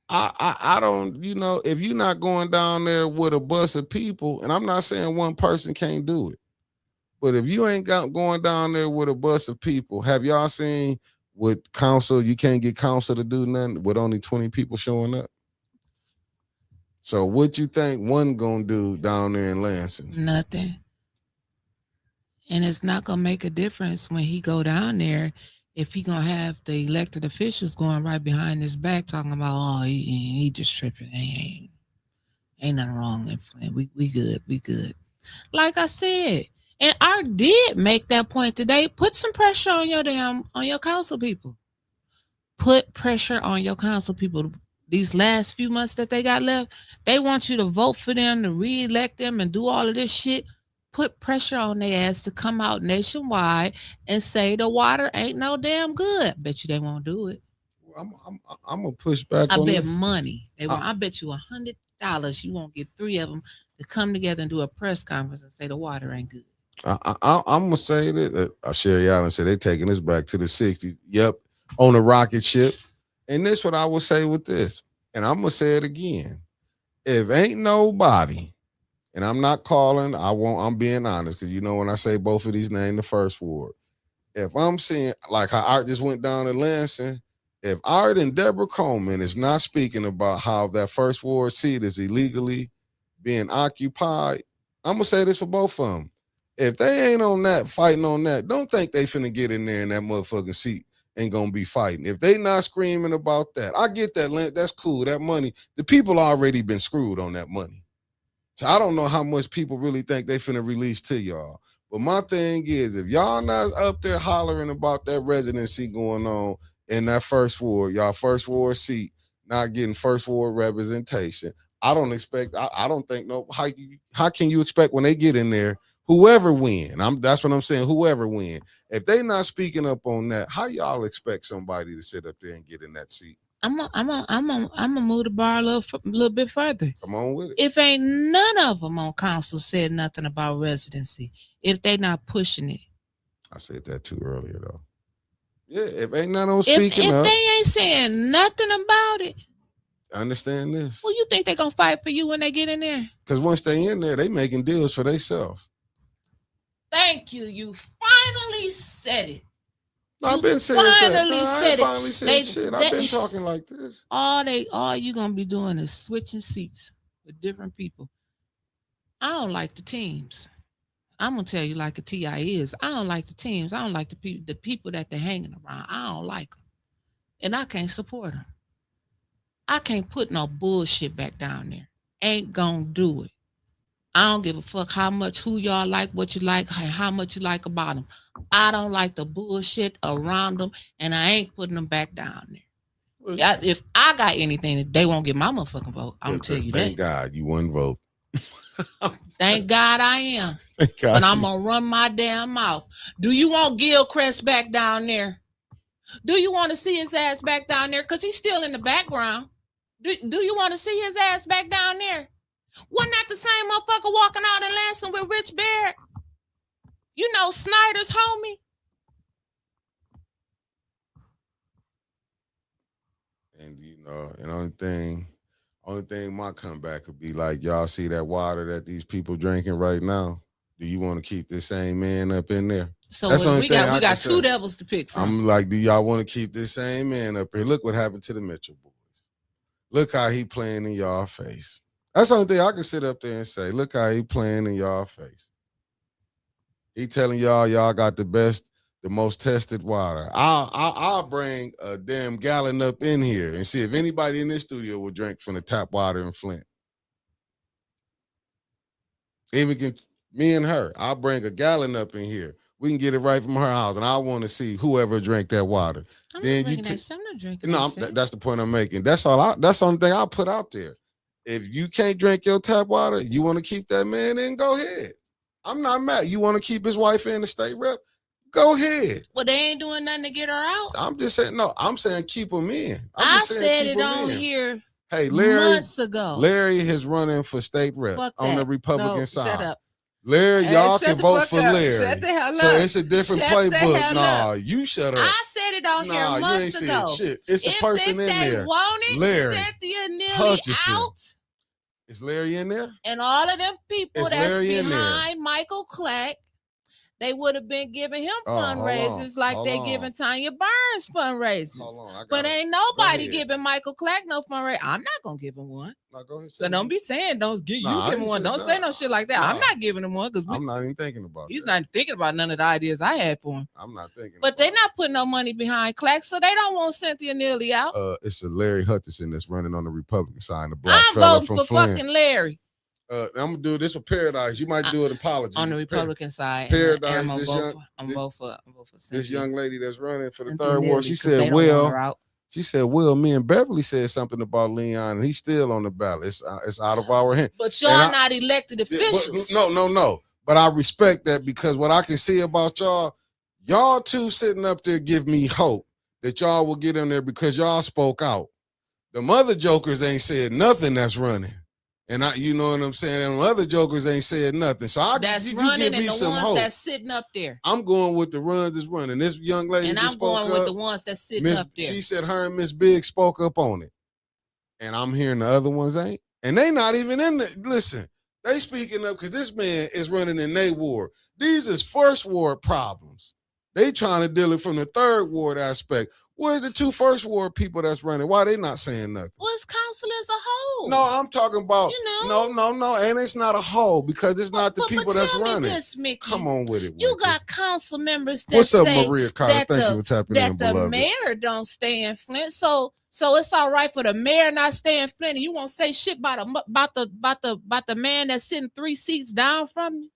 I don't, if you're not going down there with a bus of people, and I'm not saying one person can't do it, but if you ain't going down there with a bus of people, have y'all seen with council, you can't get council to do nothing with only 20 people showing up? So what you think one gonna do down there in Lansing?
Nothing. And it's not gonna make a difference when he go down there if he gonna have the elected officials going right behind his back talking about, oh, he just tripping. Ain't nothing wrong in Flint. We good. Like I said, and I did make that point today. Put some pressure on your council people. Put pressure on your council people. These last few months that they got left, they want you to vote for them, to re-elect them, and do all of this shit. Put pressure on their ass to come out nationwide and say the water ain't no damn good. Bet you they won't do it.
I'm gonna push back.
I
on
bet
that.
money. I bet you $100 you won't get 3 of them to come together and do a press conference and say the water ain't good.
I'm gonna say that Sherry Allen said they're taking us back to the 60s. Yep, on a rocket ship. And this what I will say with this, and I'm gonna say it again. If ain't nobody, and I'm not calling, I'm being honest, because when I say both of these names, the first ward. If I'm seeing like how Art just went down to Lansing, if Art and Deborah Coleman is not speaking about how that first ward seat is illegally being occupied, I'm gonna say this for both of them. If they ain't on that, fighting on that, don't think they finna get in there in that motherfucking seat and gonna be fighting. If they not screaming about that, I get that, that's cool, that money. The people already been screwed on that money. So I don't know how much people really think they finna release to y'all. But my thing is, if y'all not up there hollering about that residency going on in that first ward, y'all first ward seat, not getting first ward representation, I don't expect, I don't think, no, how can you expect when they get in there, whoever win, that's what I'm saying, whoever win, if they not speaking up on that, how y'all expect somebody to sit up there and get in that seat?
I'm gonna move the bar a little bit further.
Come on with it.
If ain't none of them on council said nothing about residency, if they not pushing it.
I said that too earlier though. Yeah, if ain't none of them speaking
up. If
they
ain't saying nothing about it.
Understand this.
Well, you think they gonna fight for you when they get in there?
Because once they in there, they making deals for themselves.
Thank you. You finally said it.
I've been saying that. I finally said shit. I've been talking like this.
All you gonna be doing is switching seats with different people. I don't like the teams. I'm gonna tell you like a TI is. I don't like the teams. I don't like the people that they're hanging around. I don't like them, and I can't support them. I can't put no bullshit back down there. Ain't gonna do it. I don't give a fuck who y'all like, what you like, how much you like about them. I don't like the bullshit around them, and I ain't putting them back down there. If I got anything, they won't get my motherfucking vote. I'm gonna tell you that.
Thank God you wouldn't vote.
Thank God I am.
Thank God
but I'm gonna run my damn mouth. Do you want Gilchrist back down there? Do you want to see his ass back down there? Because he's still in the background. Do you want to see his ass back down there? Wasn't that the same motherfucker walking out in Lansing with Rich Barrett? You know, Snyder's homie.
And, and only thing Only thing my comeback could be like, y'all see that water that these people drinking right now? Do you want to keep this same man up in there?
So
That's the only
we
thing
got
I can
two
say.
devils to pick from.
I'm like, do y'all want to keep this same man up here? Look what happened to the Mitchell boys. Look how he playing in y'all face. That's the only thing I can sit up there and say. Look how he playing in y'all face. He telling y'all got the best, the most tested water. I'll bring a damn gallon up in here and see if anybody in this studio will drink from the tap water in Flint. Even me and her, I'll bring a gallon up in here. We can get it right from her house, and I want to see whoever drank that water.
I'm
then
not
you
drinking that. I'm not drinking
no,
that shit.
that's the point I'm making. That's all. That's the only thing I'll put out there. If you can't drink your tap water, you want to keep that man in, go ahead. I'm not mad. You want to keep his wife in the state rep? Go ahead.
Well, they ain't doing nothing to get her out.
I'm just saying, no, I'm saying keep him in.
I said it on here
Hey, Larry,
months ago.
Larry is running for state rep on the Republican side.
Shut up.
Larry, y'all can vote for Larry.
Shut the hell up.
So it's a different playbook. Nah, you shut up.
I said it on here months ago.
Shit. It's a person in there.
Wanted
Larry
Cynthia Neely
Hutchison.
out.
Is Larry in there?
And all of them people
Is
that's
Larry in there?
behind Michael Clack, they would have been giving him fundraisers like they giving Tanya Burns fundraisers. But ain't nobody giving Michael Clack no fundraiser. I'm not gonna give him one.
No, go ahead.
So don't be saying don't give
Nah,
you give him one. Don't say no shit like that. I'm not giving him one because
I'm not even thinking about
he's
that.
not thinking about none of the ideas I had for him.
I'm not thinking.
But they're not putting no money behind Clack, so they don't want Cynthia Neely out.
It's a Larry Hutchison that's running on the Republican side. The black
I'm
fella
voting
from
for
Flint.
fucking Larry.
I'm gonna do this for Paradise. You might do an apology
On the Republican side.
Paradise.
I'm
This
vote for Cynthia.
this young lady that's running for the
Cynthia
third
Neely,
ward. She
'cause they
said,
don't want her out.
me and Beverly said something about Leon, and he's still on the ballot. It's out of our hand.
But y'all not elected officials.
No. But I respect that because what I can see about y'all two sitting up there give me hope that y'all will get in there because y'all spoke out. The other jokers ain't said nothing that's running. And you know what I'm saying? And the other jokers ain't said nothing. So
that's
you
running
give me
and the
some
ones
hope.
that's sitting up there.
I'm going with the runs that's running. This young lady
and
just
I'm
spoke
going with
up.
the ones that's sitting up there.
She said her and Miss Big spoke up on it. And I'm hearing the other ones ain't. And they not even in the, listen, they speaking up because this man is running in their ward. These is first ward problems. They trying to deal it from the third ward aspect. Where's the two first ward people that's running? Why they not saying nothing?
Well, it's council as a whole.
No, I'm talking about, no. And it's not a whole because it's not the people that's running.
This, Mickey.
Come on with it.
You got council members that
What's up,
say
Maria Carter?
that
Thank you for tapping in,
the
beloved.
mayor don't stay in Flint. So it's all right for the mayor not stay in Flint. And you won't say shit about the man that's sitting 3 seats down from you.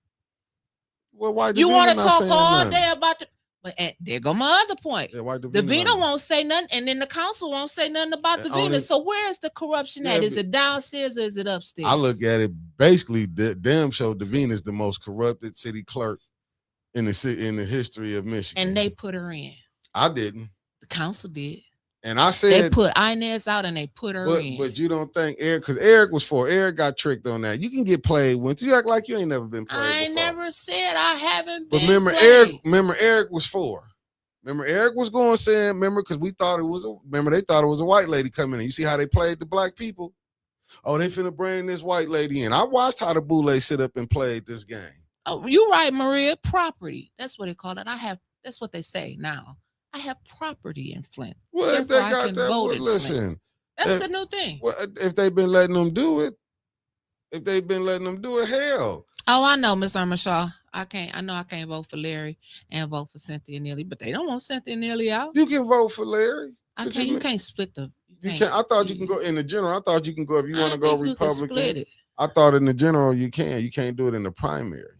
Well, why
you want to talk all
nothing?
day about the? But there go my other point.
Yeah, why
Davina won't say nothing, and then the council won't say nothing about Davina. So where's the corruption at? Is it downstairs or is it upstairs?
I look at it basically. Damn show Davina is the most corrupted city clerk in the history of Michigan,
and they put her in.
I didn't.
The council did.
And I said
they put Inez out and they put her in.
But you don't think Eric, because Eric got tricked on that. You can get played once. You act like you ain't never been played. I
never said I haven't been.
But remember,
played.
Eric was for. Remember, Eric was going saying, because we thought it was they thought it was a white lady coming in. You see how they played the black people? Oh, they finna bring this white lady in. I watched how the Boule sit up and played this game.
Oh, you're right, Maria. Property. That's what they call it. That's what they say now. I have property in Flint.
Well, if they got that, well, listen.
That's the new thing.
Well, if they've been letting them do it, hell.
Oh, I know, Miss Irma Shaw. I know I can't vote for Larry and vote for Cynthia Neely, but they don't want Cynthia Neely out.
You can vote for Larry.
You can't split the.
You can't. I thought you can go in the general. I thought you can go if you want to go Republican.
Split it.
I thought in the general you can. You can't do it in the primary.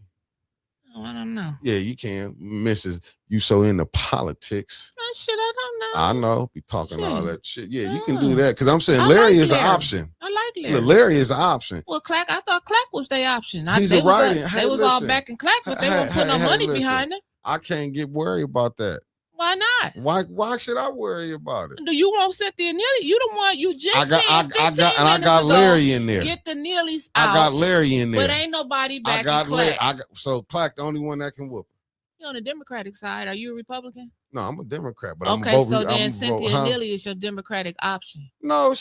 Oh, I don't know.
Yeah, you can, Mrs. You so into politics.
Oh, shit, I don't know.
I know. Be talking all that shit. Yeah, you can do that because I'm saying Larry is an option.
I like Larry.
Look, Larry is an option.
Well, I thought Clack was their option.
He's a writing.
They was all back in Clack, but they won't put no money behind it.
I can't get worried about that.
Why not?
Why should I worry about it?
Do you want Cynthia Neely? You the one you just said.
I got Larry in there.
Get the Neelys out.
I got Larry in there.
But ain't nobody back in Clack.
So Clack the only one that can whoop her.
You're on the Democratic side. Are you a Republican?
No, I'm a Democrat, but
okay,
I'm a
so
vote.
then Cynthia Neely is your Democratic option.
No,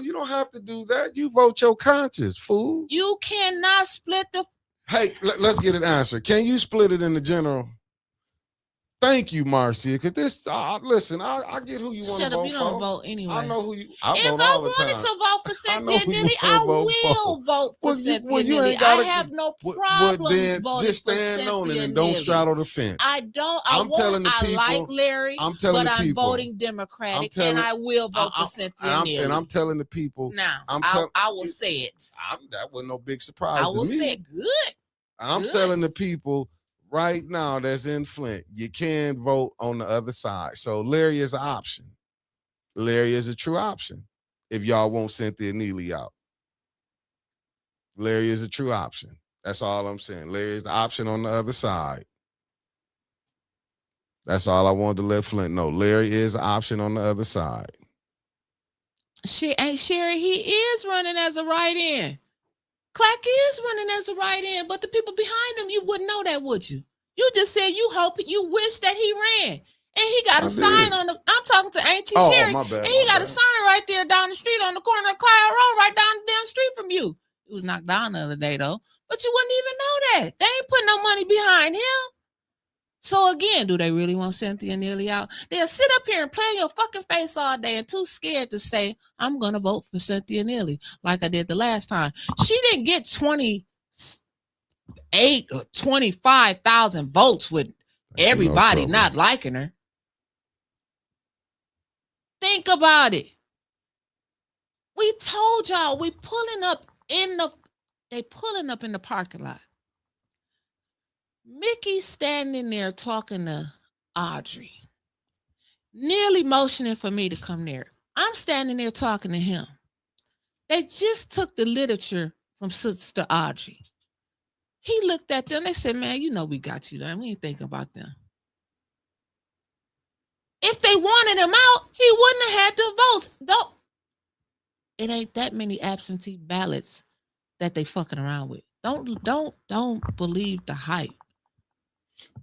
you don't have to do that. You vote your conscience, fool.
You cannot split the.
Hey, let's get an answer. Can you split it in the general? Thank you, Marcia. Because this, listen, I get who you want to vote for.
Shut up, you don't vote anyway.
I know who you. I
if
vote
I
all the time.
wanted to vote for Cynthia Neely, I will vote for Cynthia Neely. I have no problem
then
voting
just stand
for
on it
Cynthia
and don't
Neely.
straddle the fence.
I don't.
I'm telling the people.
I like Larry,
I'm telling
but
the people.
I'm voting Democratic, and I will vote for Cynthia Neely.
And I'm telling the people.
Now, I will say it.
That was no big surprise to me.
I will say it. Good.
I'm telling the people right now that's in Flint, you can vote on the other side. So Larry is an option. Larry is a true option if y'all want Cynthia Neely out. Larry is a true option. That's all I'm saying. Larry is the option on the other side. That's all I wanted to let Flint know. Larry is an option on the other side.
Sherry, he is running as a write-in. Clack is running as a write-in, but the people behind him, you wouldn't know that, would you? You just said you wish that he ran. And he got a sign on the, I'm talking to Auntie Sherry.
My bad,
and he got a sign right there down the street on the corner of Clyde Road, right down the damn street from you. It was knocked down the other day, though. But you wouldn't even know that. They ain't putting no money behind him. So again, do they really want Cynthia Neely out? They'll sit up here and play in your fucking face all day and too scared to say, I'm going to vote for Cynthia Neely like I did the last time. She didn't get 28 or 25,000 votes with everybody not liking her. Think about it. We told y'all they pulling up in the parking lot. Mickey standing there talking to Audrey, nearly motioning for me to come there. I'm standing there talking to him. They just took the literature from Sister Audrey. He looked at them. They said, man, you know we got you done. We ain't thinking about them. If they wanted him out, he wouldn't have had the votes. It ain't that many absentee ballots that they fucking around with. Don't believe the hype.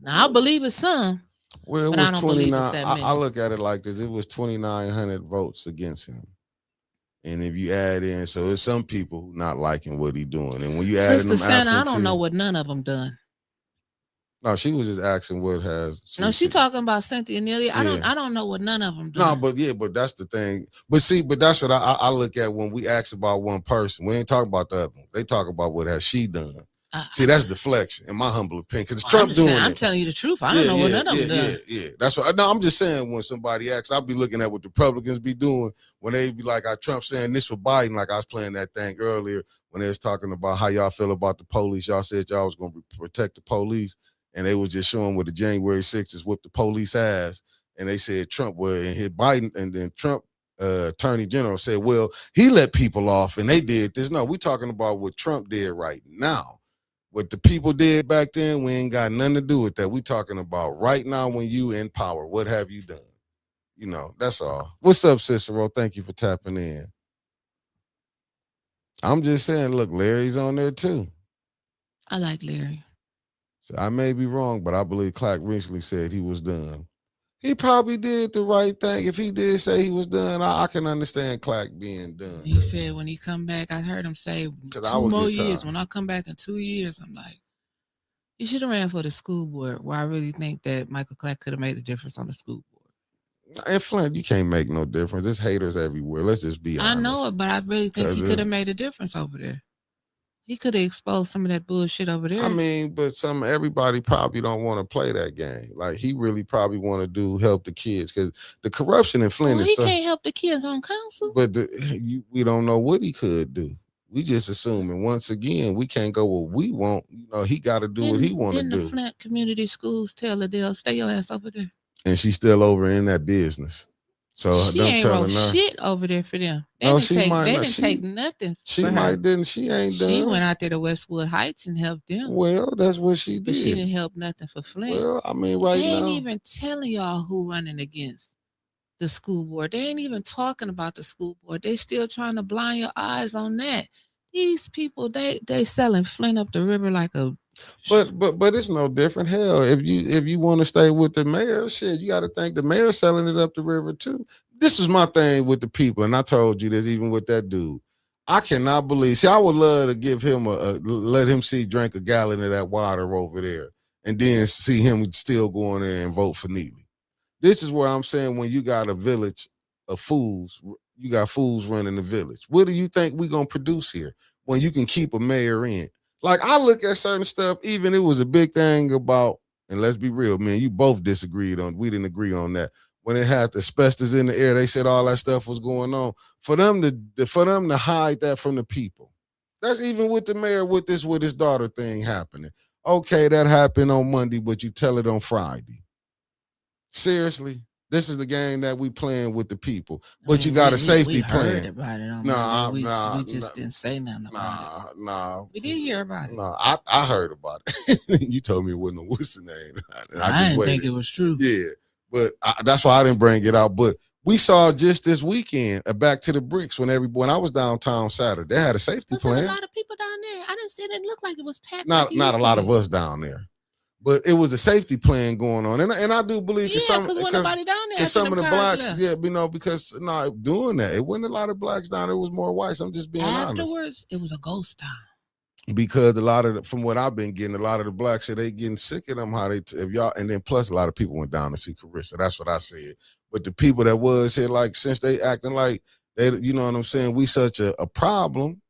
Now I believe it's some.
Well, it
was
29. I look at it like this. It was 2,900 votes against him. And if you add in, so it's some people who not liking what he doing. And when you add in them
Santa, I don't know what none of them done.
No, she was just asking what has.
She talking about Cynthia Neely. I don't know what none of them done.
No, but that's the thing. But that's what I look at when we ask about one person. We ain't talking about the other one. They talk about what has she done. See, that's deflection, in my humble opinion, because Trump doing it.
I'm telling you the truth. I don't know what none of them done.
Yeah. That's what. No, I'm just saying when somebody asks, I'll be looking at what the Republicans be doing when they be like, Trump saying this for Biden, like I was playing that thing earlier when they was talking about how y'all feel about the police. Y'all said y'all was going to protect the police, and they was just showing what the January 6th whipped the police ass, and they said Trump and hit Biden, and then Trump Attorney General said, well, he let people off, and they did this. No, we talking about what Trump did right now. What the people did back then, we ain't got nothing to do with that. We talking about right now when you in power. What have you done? You know, that's all. What's up, Cicero? Thank you for tapping in. I'm just saying, look, Larry's on there too.
I like Larry.
So I may be wrong, but I believe Clark recently said he was done. He probably did the right thing. If he did say he was done, I can understand Clark being done.
He said when he come back, I heard him say 2 more years. When I come back in 2 years, I'm like, he should have ran for the school board, where I really think that Michael Clark could have made a difference on the school board.
In Flint, you can't make no difference. There's haters everywhere. Let's just be honest.
I know it, but I really think he could have made a difference over there. He could have exposed some of that bullshit over there.
I mean, but everybody probably don't want to play that game. Like, he really probably want to help the kids, because the corruption in Flint is.
He can't help the kids on council.
But we don't know what he could do. We just assuming. Once again, we can't go what we want. You know, he got to do what he want to do.
The Flint community schools tell Adele, stay your ass over there.
And she's still over in that business. So
she ain't wrote shit over there for them. They didn't take nothing.
She might didn't. She ain't done.
She went out there to Westwood Heights and helped them.
Well, that's what she did.
But she didn't help nothing for Flint.
Well, I mean,
they ain't even telling y'all who running against the school board. They ain't even talking about the school board. They still trying to blind your eyes on that. These people, they selling Flint up the river like a
But it's no different. Hell, if you want to stay with the mayor, shit, you got to think the mayor selling it up the river too. This is my thing with the people, and I told you this even with that dude. I cannot believe. See, I would love to give him let him drink a gallon of that water over there, and then see him still go in there and vote for Neely. This is where I'm saying when you got a village of fools, you got fools running the village. What do you think we gonna produce here when you can keep a mayor in? Like I look at certain stuff, even it was a big thing about, and let's be real, man, you both disagreed on, we didn't agree on that. When it had the asbestos in the air, they said all that stuff was going on. For them to hide that from the people. That's even with the mayor with his daughter thing happening. Okay, that happened on Monday, but you tell it on Friday. Seriously, this is the game that we playing with the people. But you got a safety plan.
Heard about it on
Nah,
Monday.
nah,
we just didn't say nothing about it.
Nah.
We did hear about it.
Nah, I heard about it. You told me it wasn't a what's the name.
I didn't think it was true.
Yeah, but that's why I didn't bring it out. But we saw just this weekend Back to the Bricks when I was downtown Saturday. They had a safety plan.
A lot of people down there. I didn't see it. It looked like it was packed.
Not a lot of us down there. But it was a safety plan going on, and I do believe because
nobody down there.
And some of the blacks, because not doing that, it wasn't a lot of blacks down there. It was more whites. I'm just being honest.
Afterwards, it was a ghost town.
Because from what I've been getting, a lot of the blacks said they getting sick of them. And then plus a lot of people went down to see Carissa. That's what I said. But the people that was here, like since they acting like they, you know what I'm saying, we such a problem,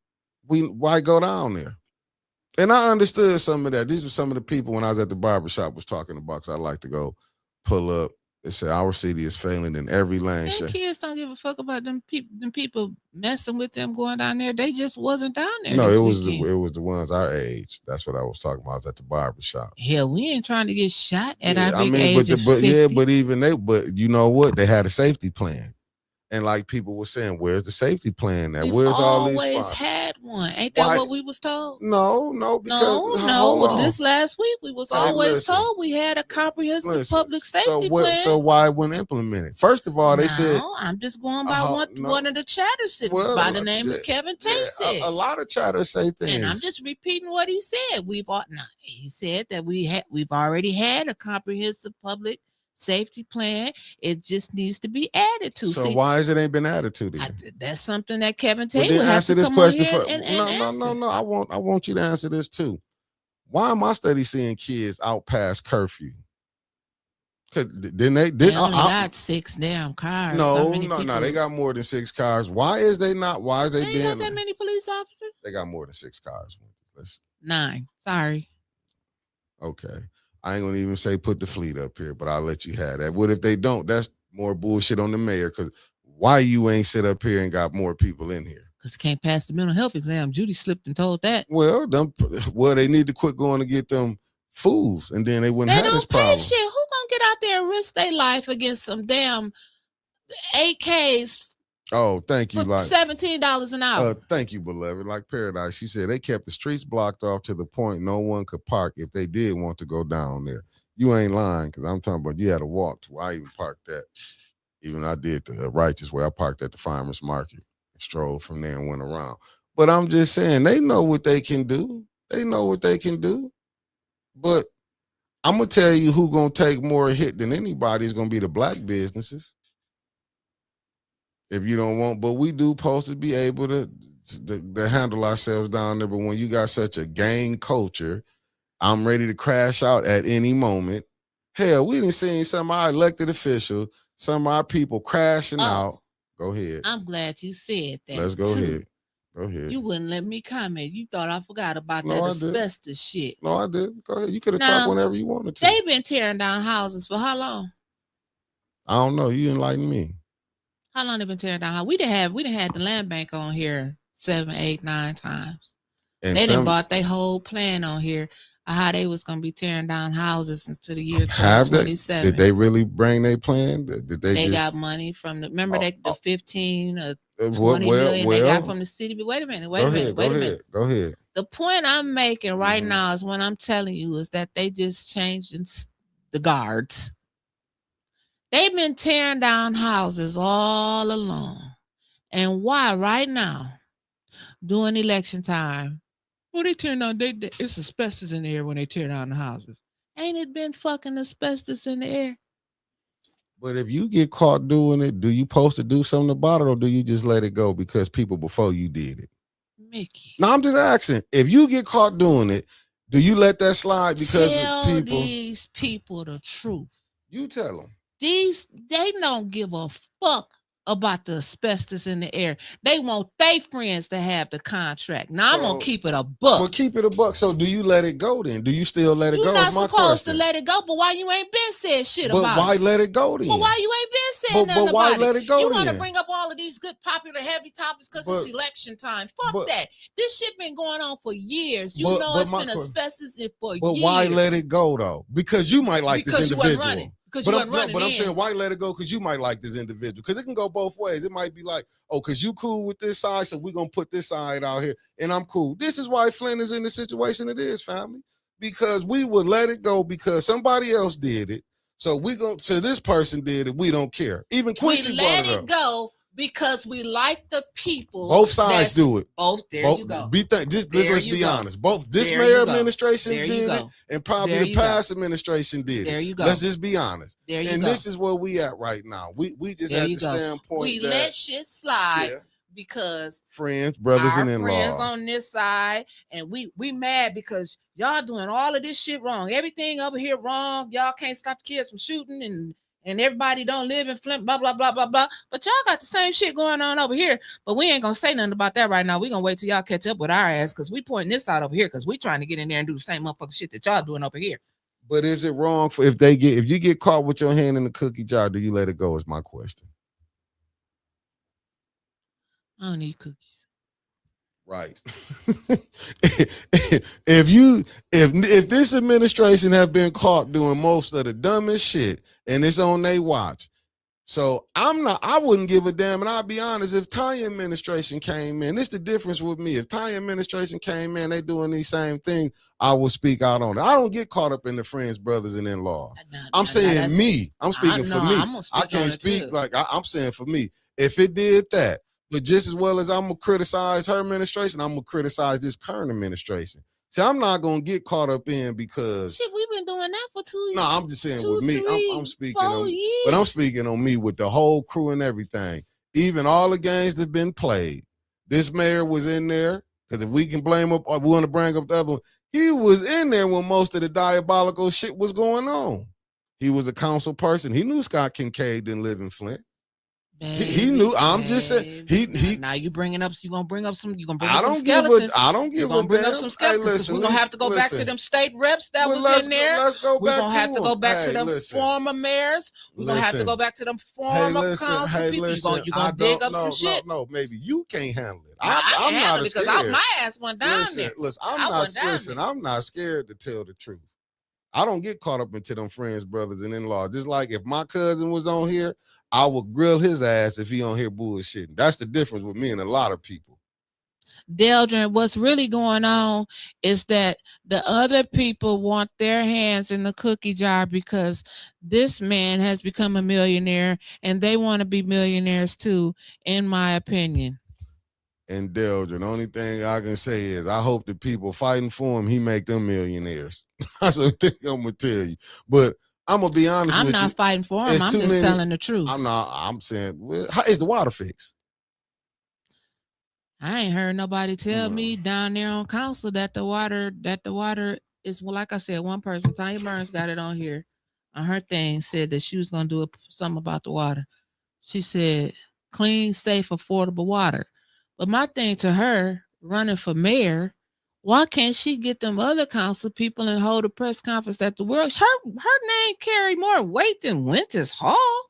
why go down there? And I understood some of that. These were some of the people when I was at the barbershop was talking about, because I like to go pull up. They said our city is failing in every lane.
Them kids don't give a fuck about them people messing with them going down there. They just wasn't down there.
No, it was the ones our age. That's what I was talking about. I was at the barbershop.
Hell, we ain't trying to get shot at our big age of 50.
Yeah, but you know what? They had a safety plan. And like people were saying, where's the safety plan at? Where's all these spots?
Always had one. Ain't that what we was told?
No. Because,
Well, this last week we was always told we had a comprehensive public safety plan.
So why wasn't implemented? First of all, they said.
I'm just going by one of the chatters by the name of Kevin Tate said.
A lot of chatters say things.
And I'm just repeating what he said. He said that we've already had a comprehensive public safety plan. It just needs to be added to.
So why is it ain't been added to?
That's something that Kevin Tate would
answer
have to
this
come
question
on
for.
and
No. I want you to answer this too. Why am I steady seeing kids out past curfew? Because then they
only got 6 damn cars.
No, they got more than 6 cars. Why is they not? Why is they being?
Got that many police officers?
They got more than 6 cars.
9. Sorry.
Okay. I ain't gonna even say put the fleet up here, but I'll let you have that. What if they don't? That's more bullshit on the mayor. Because why you ain't sit up here and got more people in here?
Because they can't pass the mental health exam. Judy slipped and told that.
Well, they need to quit going to get them fools, and then they wouldn't have this problem.
Shit. Who gonna get out there and risk their life against some damn AKs?
Oh, thank you. Like
$17 an hour.
Thank you, beloved. Like Paradise, she said they kept the streets blocked off to the point no one could park if they did want to go down there. You ain't lying, because I'm talking about you had to walk to where I even parked that. Even I did the righteous way. I parked at the farmers market and strolled from there and went around. But I'm just saying they know what they can do. But I'm gonna tell you who gonna take more hit than anybody is gonna be the black businesses. If you don't want, but we do supposed to be able to handle ourselves down there. But when you got such a gang culture, I'm ready to crash out at any moment. Hell, we didn't see some of our elected officials, some of our people crashing out. Go ahead.
I'm glad you said that.
Let's go ahead. Go ahead.
You wouldn't let me comment. You thought I forgot about that asbestos shit.
No, I did. Go ahead. You could have talked whenever you wanted to.
They've been tearing down houses for how long?
I don't know. You enlighten me.
How long they been tearing down houses? We done had the land bank on here 7, 8, 9 times. And they done bought their whole plan on here how they was gonna be tearing down houses into the year 2027.
Did they really bring their plan? Did they
got money from the 15 or 20 million they got from the city. But wait a minute.
Go ahead.
The point I'm making right now is what I'm telling you is that they just changed the guards. They've been tearing down houses all along. And why right now, during election time, Oh, they tearing down. It's asbestos in the air when they tear down the houses. Ain't it been fucking asbestos in the air?
But if you get caught doing it, do you supposed to do something about it, or do you just let it go because people before you did it?
Mickey.
No, I'm just asking. If you get caught doing it, do you let that slide because
tell
of people?
These people the truth.
You tell them.
They don't give a fuck about the asbestos in the air. They want their friends to have the contract. Now I'm gonna keep it a buck.
Well, keep it a buck. So do you let it go then? Do you still let it go?
You're not supposed to let it go, but why you ain't been said shit about it?
But why let it go then?
But why you ain't been saying nothing
but why
about
let it go
You
then?
want to bring up all of these good popular heavy topics because it's election time. Fuck that. This shit been going on for years. You know it's been asbestos for years.
But why let it go though? Because you might like this individual.
But
I'm saying why let it go? Because you might like this individual. Because it can go both ways. It might be like, oh, because you cool with this side, so we're gonna put this side out here, and I'm cool. This is why Flint is in the situation it is, family. Because we would let it go because somebody else did it. So this person did it. We don't care. Even Quincy brought it up. We let it
go because we like the people.
Both sides do it.
You go.
Let's be honest. Both this mayor administration did it, and probably the past administration did it.
There you go.
Let's just be honest.
There you go.
This is where we at right now. We just at the standpoint
we let shit slide because
friends, brothers, and in-laws.
Friends on this side, and we mad because y'all doing all of this shit wrong. Everything over here wrong. Y'all can't stop the kids from shooting and everybody don't live in Flint, blah, blah, blah, blah, blah. But y'all got the same shit going on over here. But we ain't going to say nothing about that right now. We're going to wait till y'all catch up with our ass because we pointing this out over here because we trying to get in there and do the same motherfucking shit that y'all doing over here.
But is it wrong if you get caught with your hand in the cookie jar, do you let it go is my question.
I don't need cookies.
Right. if this administration have been caught doing most of the dumbest shit and it's on their watch, so I wouldn't give a damn, and I'll be honest, if Tanya administration came in, this the difference with me. If Tanya administration came in, they doing these same things, I will speak out on it. I don't get caught up in the friends, brothers, and in-laws. I'm saying me. I'm speaking for me. I can't speak I'm saying for me. If it did that, but just as well as I'm going to criticize her administration, I'm going to criticize this current administration. See, I'm not going to get caught up in because...
Shit, we've been doing that for 2 years.
No, I'm just saying with me. I'm speaking on years. But I'm speaking on me with the whole crew and everything. Even all the games that have been played. This mayor was in there, because if we can blame up or we want to bring up the other one, he was in there when most of the diabolical shit was going on. He was a council person. He knew Scott Kincaid didn't live in Flint. Baby, he knew. I'm just saying. Now you bringing up. You gonna bring up some. You gonna bring up some skeletons. I don't give a damn.
Bring up some skeletons. We're gonna have to go back to them state reps that was in there.
Let's go back.
We're gonna have to go back to them former mayors. We're gonna have to go back to them former council people. You gonna dig up some shit?
No, maybe you can't handle it. I'm not scared.
Because my ass went down there.
Listen, I'm not scared to tell the truth. I don't get caught up into them friends, brothers, and in-laws. Just like if my cousin was on here, I would grill his ass if he on here bullshitting. That's the difference with me and a lot of people.
Deldrin, what's really going on is that the other people want their hands in the cookie jar because this man has become a millionaire and they want to be millionaires too, in my opinion.
And Deldrin, the only thing I can say is I hope the people fighting for him, he make them millionaires. That's the thing I'm going to tell you. But I'm gonna be honest with you.
I'm not fighting for him. I'm just telling the truth.
I'm saying, well, how is the water fixed?
I ain't heard nobody tell me down there on council that the water is, well, like I said, one person, Tanya Burns, got it on here on her thing, said that she was gonna do something about the water. She said clean, safe, affordable water. But my thing to her, running for mayor, why can't she get them other council people and hold a press conference at the world? Her name carry more weight than Winters Hall.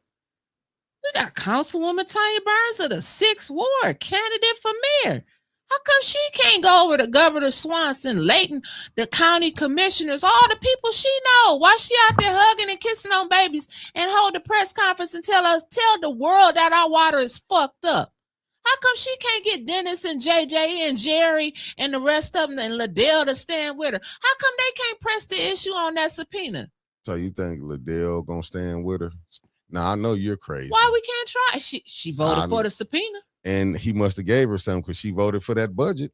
We got Councilwoman Tanya Burns of the 6th Ward, candidate for mayor. How come she can't go over to Governor Swanson, Layton, the county commissioners, all the people she know? Why she out there hugging and kissing on babies and hold a press conference and tell the world that our water is fucked up? How come she can't get Dennis and JJ and Jerry and the rest of them and Liddell to stand with her? How come they can't press the issue on that subpoena?
So you think Liddell gonna stand with her? Now I know you're crazy.
Why we can't try? She voted for the subpoena.
And he must have gave her something because she voted for that budget.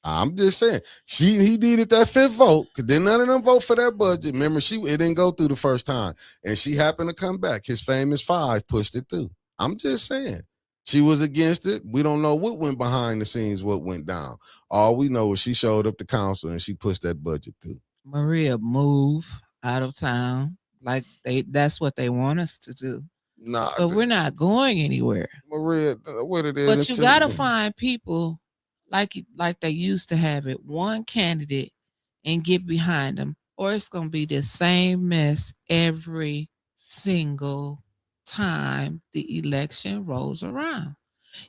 I'm just saying. He needed that 5th vote because then none of them vote for that budget. Remember, it didn't go through the first time. And she happened to come back. His famous 5 pushed it through. I'm just saying. She was against it. We don't know what went behind the scenes, what went down. All we know is she showed up to council and she pushed that budget through.
Maria, move out of town. Like that's what they want us to do.
Nah,
but we're not going anywhere.
Maria, what it is.
But you gotta find people like they used to have it, one candidate, and get behind them, or it's gonna be the same mess every single time the election rolls around.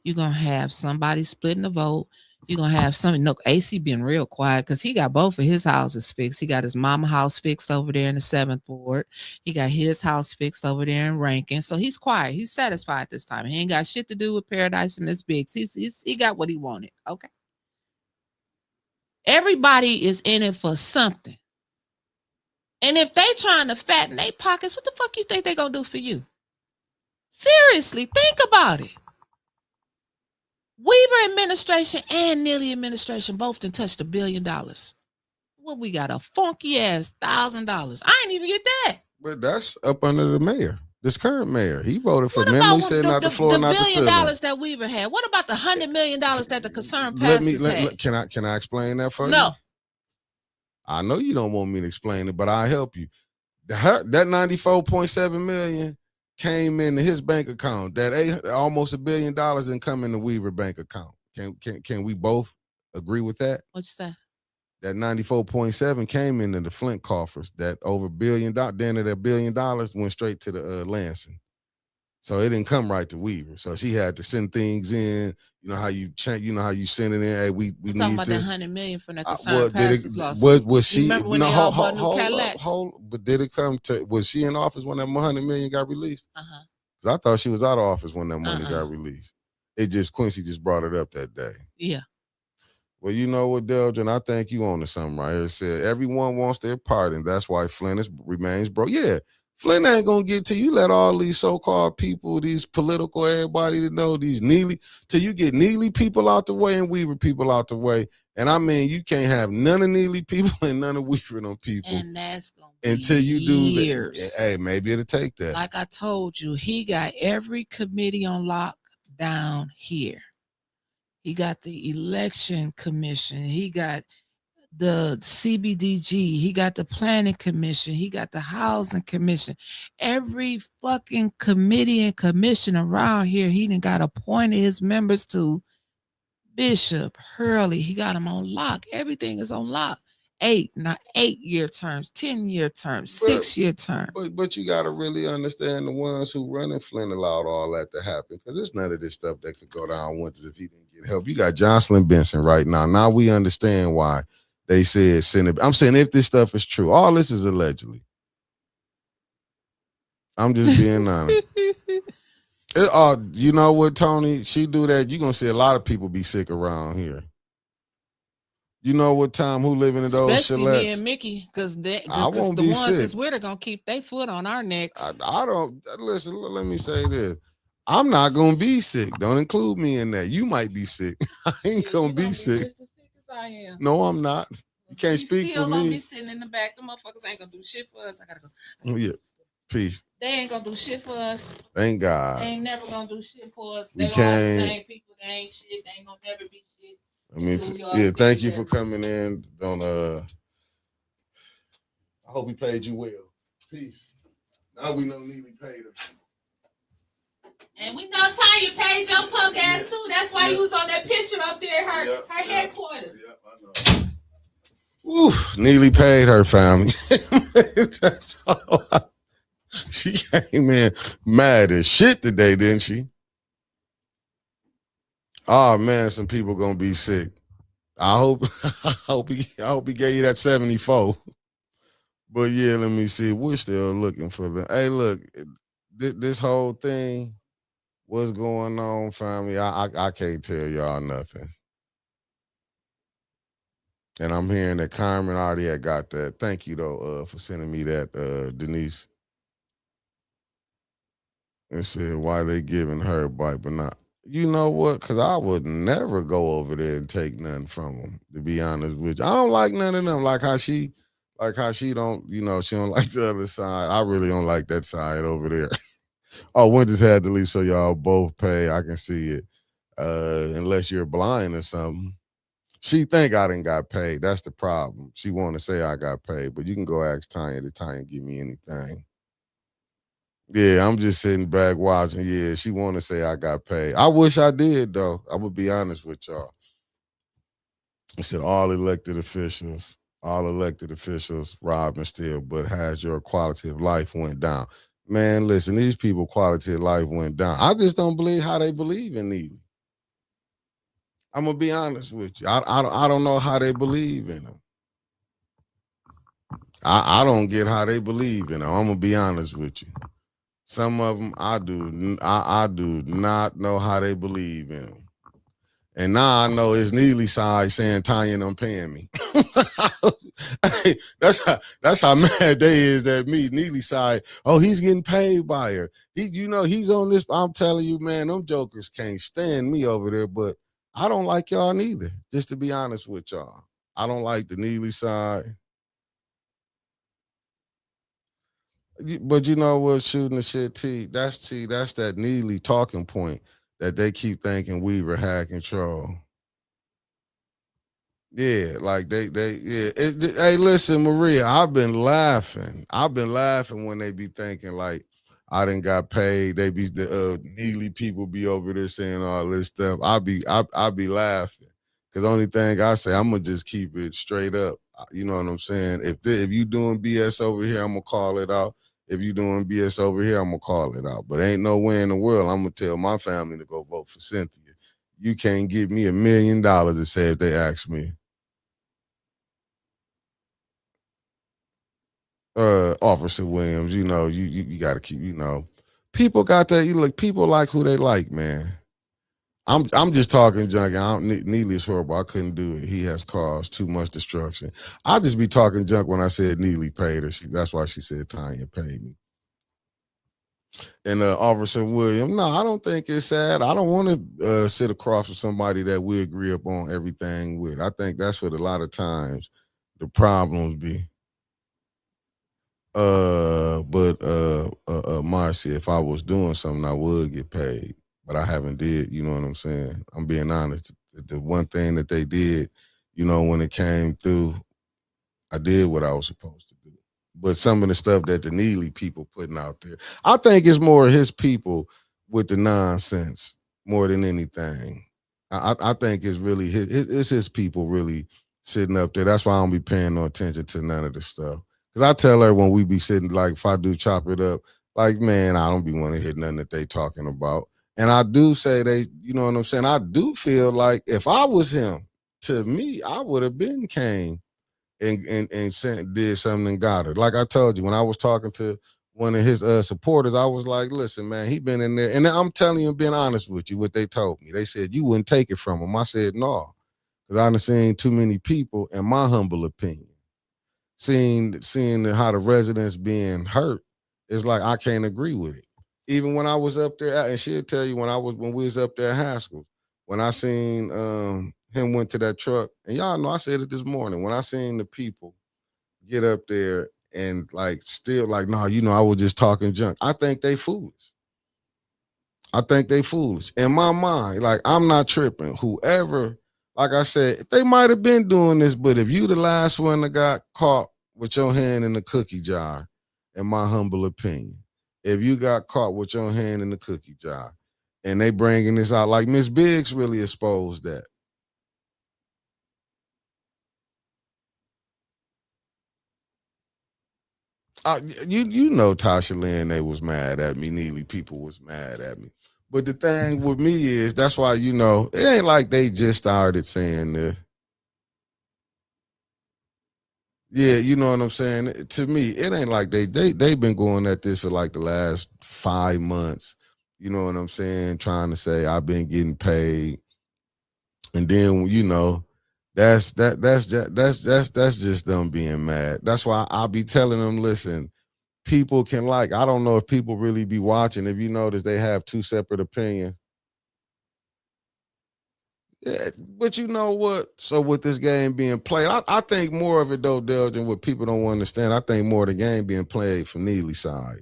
You're gonna have somebody splitting the vote. You're gonna have something. No, AC being real quiet because he got both of his houses fixed. He got his mama house fixed over there in the 7th ward. He got his house fixed over there in Rankin. So he's quiet. He's satisfied this time. He ain't got shit to do with Paradise and Miss Biggs. He got what he wanted. Okay. Everybody is in it for something. And if they trying to fatten their pockets, what the fuck you think they gonna do for you? Seriously, think about it. Weaver administration and Neely administration both done touched $1 billion. What we got, a funky ass $1,000. I ain't even get that.
But that's up under the mayor, this current mayor. He voted for
what
them. He
about
said not the floor, not the ceiling.
$1 billion that Weaver had? What about the $100 million that the concerned pastors had?
Can I explain that for you?
No.
I know you don't want me to explain it, but I'll help you. That $94.7 million came into his bank account. That almost $1 billion didn't come in the Weaver bank account. Can we both agree with that?
What you say?
That 94.7 came into the Flint coffers. That over $1 billion, then that $1 billion went straight to the Lansing. So it didn't come right to Weaver. So she had to send things in. You know how you send it in. Hey, we need
talking about
this.
that $100 million from that concerned pastors lawsuit.
Was she?
Remember when they all bought new Cadillacs?
But did it come to? Was she in office when that $100 million got released?
Uh-huh.
I thought she was out of office when that money got released. Quincy just brought it up that day.
Yeah.
Well, you know what, Delgin, I think you on to something right here. It said everyone wants their part, and that's why Flint remains broke. Yeah, Flint ain't gonna get to you. Let all these so-called people, these political everybody to know, these Neely, till you get Neely people out the way and Weaver people out the way. And I mean, you can't have none of Neely people and none of Weaver people.
And that's gonna be
until you
years.
Do that. Hey, maybe it'll take that.
Like I told you, he got every committee on lock down here. He got the election commission. He got the CBDG. He got the planning commission. He got the housing commission. Every fucking committee and commission around here, he done got appointed his members to. Bishop, Hurley, he got them on lock. Everything is on lock. 8-year terms, 10-year terms, 6-year terms.
But you got to really understand the ones who running Flint allowed all that to happen, because there's none of this stuff that could go down Winters if he didn't get help. You got Jocelyn Benson right now. Now we understand why they said send it. I'm saying if this stuff is true, all this is allegedly. I'm just being honest. You know what, Tony? She do that. You're going to see a lot of people be sick around here. You know what, Tom, who living in those
especially
chalets?
Me and Mickey, because the ones that's with are going to keep their foot on our necks.
I don't, listen, let me say this. I'm not going to be sick. Don't include me in that. You might be sick. I ain't going to be sick.
Just as sick as I am.
No, I'm not. You can't speak for me.
Still going to be sitting in the back. The motherfuckers ain't going to do shit for us. I got to go.
Yeah. Peace.
They ain't gonna do shit for us.
Thank God.
They ain't never gonna do shit for us. They all the same people. They ain't shit. They ain't gonna never be shit.
I mean, thank you for coming in. I hope he paid you well. Peace. Now we know Neely paid her.
And we know Tanya paid your punk ass too. That's why you was on that picture up there, her headquarters.
Yep, I know. Ooh, Neely paid her family. That's all. She came in mad as shit today, didn't she? Oh man, some people gonna be sick. I hope he gave you that 74. But yeah, let me see. We're still looking for them. Hey, look, this whole thing, what's going on, family? I can't tell y'all nothing. And I'm hearing that Carmen already had got that. Thank you though, for sending me that, Denise. And said why they giving her a bite, but not. You know what? Because I would never go over there and take nothing from them. To be honest with you, I don't like none of them. Like how she don't, she don't like the other side. I really don't like that side over there. Oh, Winters had to leave, so y'all both pay. I can see it. Unless you're blind or something. She think I didn't got paid. That's the problem. She want to say I got paid, but you can go ask Tanya to Tanya give me anything. Yeah, I'm just sitting back watching. Yeah, she want to say I got paid. I wish I did, though. I would be honest with y'all. I said all elected officials rob and steal, but has your quality of life went down? Man, listen, these people quality of life went down. I just don't believe how they believe in Neely. I'm gonna be honest with you. I don't know how they believe in them. I don't get how they believe in them. I'm gonna be honest with you. Some of them I do. I do not know how they believe in them. And now I know it's Neely side saying Tanya them paying me. That's how mad they is at me. Neely side, oh, he's getting paid by her. He's on this. I'm telling you, man, them jokers can't stand me over there, but I don't like y'all neither, just to be honest with y'all. I don't like the Neely side. But you know what, shooting the shit, that's that Neely talking point that they keep thinking Weaver had control. Yeah, like they yeah. Hey, listen, Maria, I've been laughing when they be thinking like I didn't got paid. They be the Neely people be over there saying all this stuff. I be laughing because the only thing I say, I'm gonna just keep it straight up. You know what I'm saying? If you doing BS over here, I'm gonna call it out. If you doing BS over here, I'm gonna call it out. But ain't no way in the world I'm gonna tell my family to go vote for Cynthia. You can't give me $1 million to say if they ask me. Officer Williams, you got to keep, people got that. You look, people like who they like, man. I'm just talking junk. Neely is horrible. I couldn't do it. He has caused too much destruction. I just be talking junk when I said Neely paid her. That's why she said Tanya paid me. And Officer Williams, no, I don't think it's sad. I don't want to sit across from somebody that we agree upon everything with. I think that's what a lot of times the problems be. Marcy, if I was doing something, I would get paid, but I haven't did. You know what I'm saying? I'm being honest. The one thing that they did, when it came through, I did what I was supposed to do. But some of the stuff that the Neely people putting out there, I think it's more his people with the nonsense more than anything. I think it's really his people really sitting up there. That's why I don't be paying no attention to none of this stuff. Because I tell her when we be sitting, like if I do chop it up, like, man, I don't be want to hear nothing that they talking about. And I do say you know what I'm saying? I do feel like if I was him, to me, I would have been came and did something and got her. Like I told you, when I was talking to one of his supporters, I was like, listen, man, he been in there. And I'm telling you and being honest with you, what they told me. They said, you wouldn't take it from him. I said, no, because I done seen too many people, in my humble opinion, seeing how the residents being hurt, it's like I can't agree with it. Even when I was up there, and she'll tell you when we was up there at Haskell, when I seen him went to that truck, and y'all know I said it this morning, when I seen the people get up there and like still like, no, I was just talking junk. I think they foolish. In my mind, like I'm not tripping. Whoever, like I said, they might have been doing this, but if you the last one that got caught with your hand in the cookie jar, in my humble opinion, if you got caught with your hand in the cookie jar and they bringing this out, like Miss Biggs really exposed that. Tasha Lynn, they was mad at me. Neely people was mad at me. But the thing with me is, that's why, it ain't like they just started saying this. Yeah, you know what I'm saying? To me, it ain't like they've been going at this for like the last 5 months. You know what I'm saying? Trying to say I've been getting paid. And then, that's just them being mad. That's why I'll be telling them, listen, people can I don't know if people really be watching. If you notice, they have two separate opinions. Yeah, but you know what? So with this game being played, I think more of it though, Del, than what people don't understand. I think more of the game being played from Neely's side.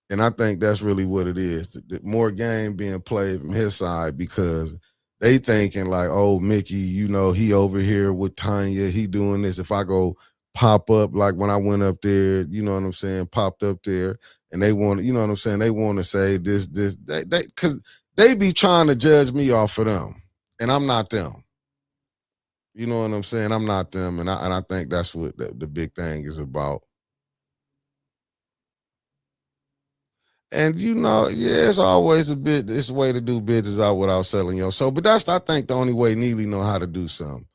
And I think that's really what it is. The more game being played from his side because they thinking like, oh, Mickey, you know, he over here with Tanya, he doing this. If I go pop up, like when I went up there, you know what I'm saying, popped up there, and they want, you know what I'm saying, they want to say this, because they be trying to judge me off of them, and I'm not them. You know what I'm saying? I'm not them, and I think that's what the big thing is about. And you know, yeah, it's always it's a way to do business out without selling your soul. But that's, I think, the only way Neely know how to do something.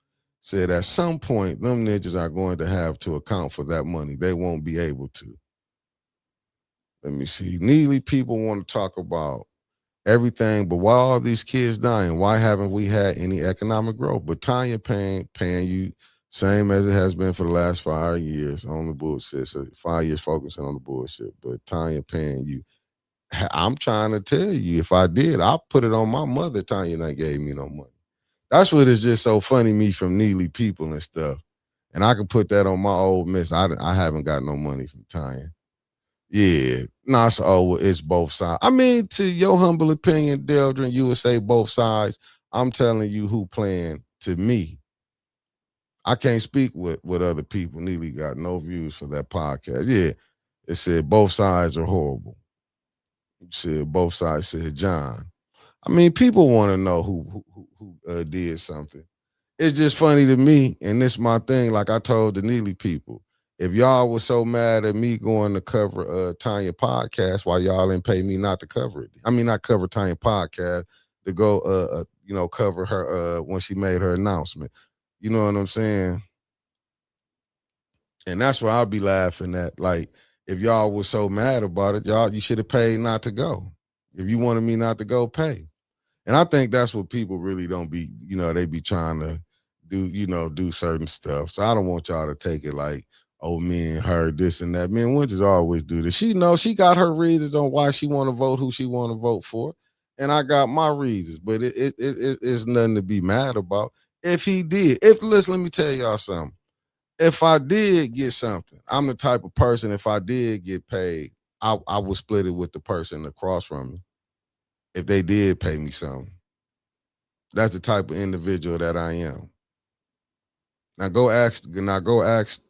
Said at some point, them ninjas are going to have to account for that money. They won't be able to. Let me see. Neely people want to talk about everything, but why are these kids dying? Why haven't we had any economic growth? But Tanya paying you same as it has been for the last 5 years on the bullshit. So 5 years focusing on the bullshit. But Tanya paying you. I'm trying to tell you, if I did, I'll put it on my mother. Tanya not gave me no money. That's what is just so funny, me from Neely people and stuff. And I can put that on my old miss. I haven't got no money from Tanya. Yeah. No, it's both sides. I mean, to your humble opinion, Deldrin, you would say both sides. I'm telling you who playing to me. I can't speak with other people. Neely got no views for that podcast. Yeah. It said both sides are horrible. Said both sides, said John. I mean, people want to know who did something. It's just funny to me, and this my thing. Like I told the Neely people, if y'all was so mad at me going to cover Tanya podcast, why y'all didn't pay me not to cover it? I mean, not cover Tanya podcast, to go cover her when she made her announcement. You know what I'm saying? And that's why I'll be laughing at, like, if y'all was so mad about it, you should have paid not to go. If you wanted me not to go, pay. And I think that's what people really don't be, you know, they be trying to do certain stuff. So I don't want y'all to take it like, oh, me and her, this and that. Me and Winters always do this. She knows she got her reasons on why she want to vote who she want to vote for. And I got my reasons, but it's nothing to be mad about. If he did, listen, let me tell y'all something. If I did get something, I'm the type of person, if I did get paid, I would split it with the person across from me if they did pay me something. That's the type of individual that I am. Now go ask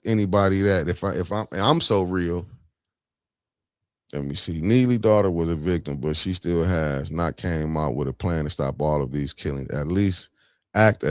anybody that if I'm so real. Let me see. Neely's daughter was a victim, but she still has not came out with a plan to stop all of these killings. At least act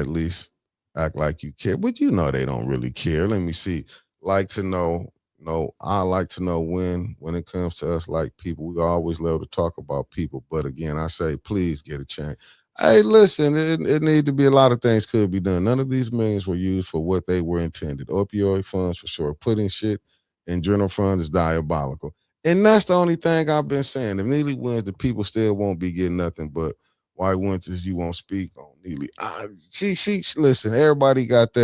like you care. But you know they don't really care. Let me see. Like to know. No, I like to know when it comes to us like people, we always love to talk about people. But again, I say, please get a chance. Hey, listen, it need to be a lot of things could be done. None of these millions were used for what they were intended. Opioid funds for sure. Putting shit in general funds is diabolical. And that's the only thing I've been saying. If Neely wins, the people still won't be getting nothing. But why Winters, you won't speak on Neely? She listen, everybody got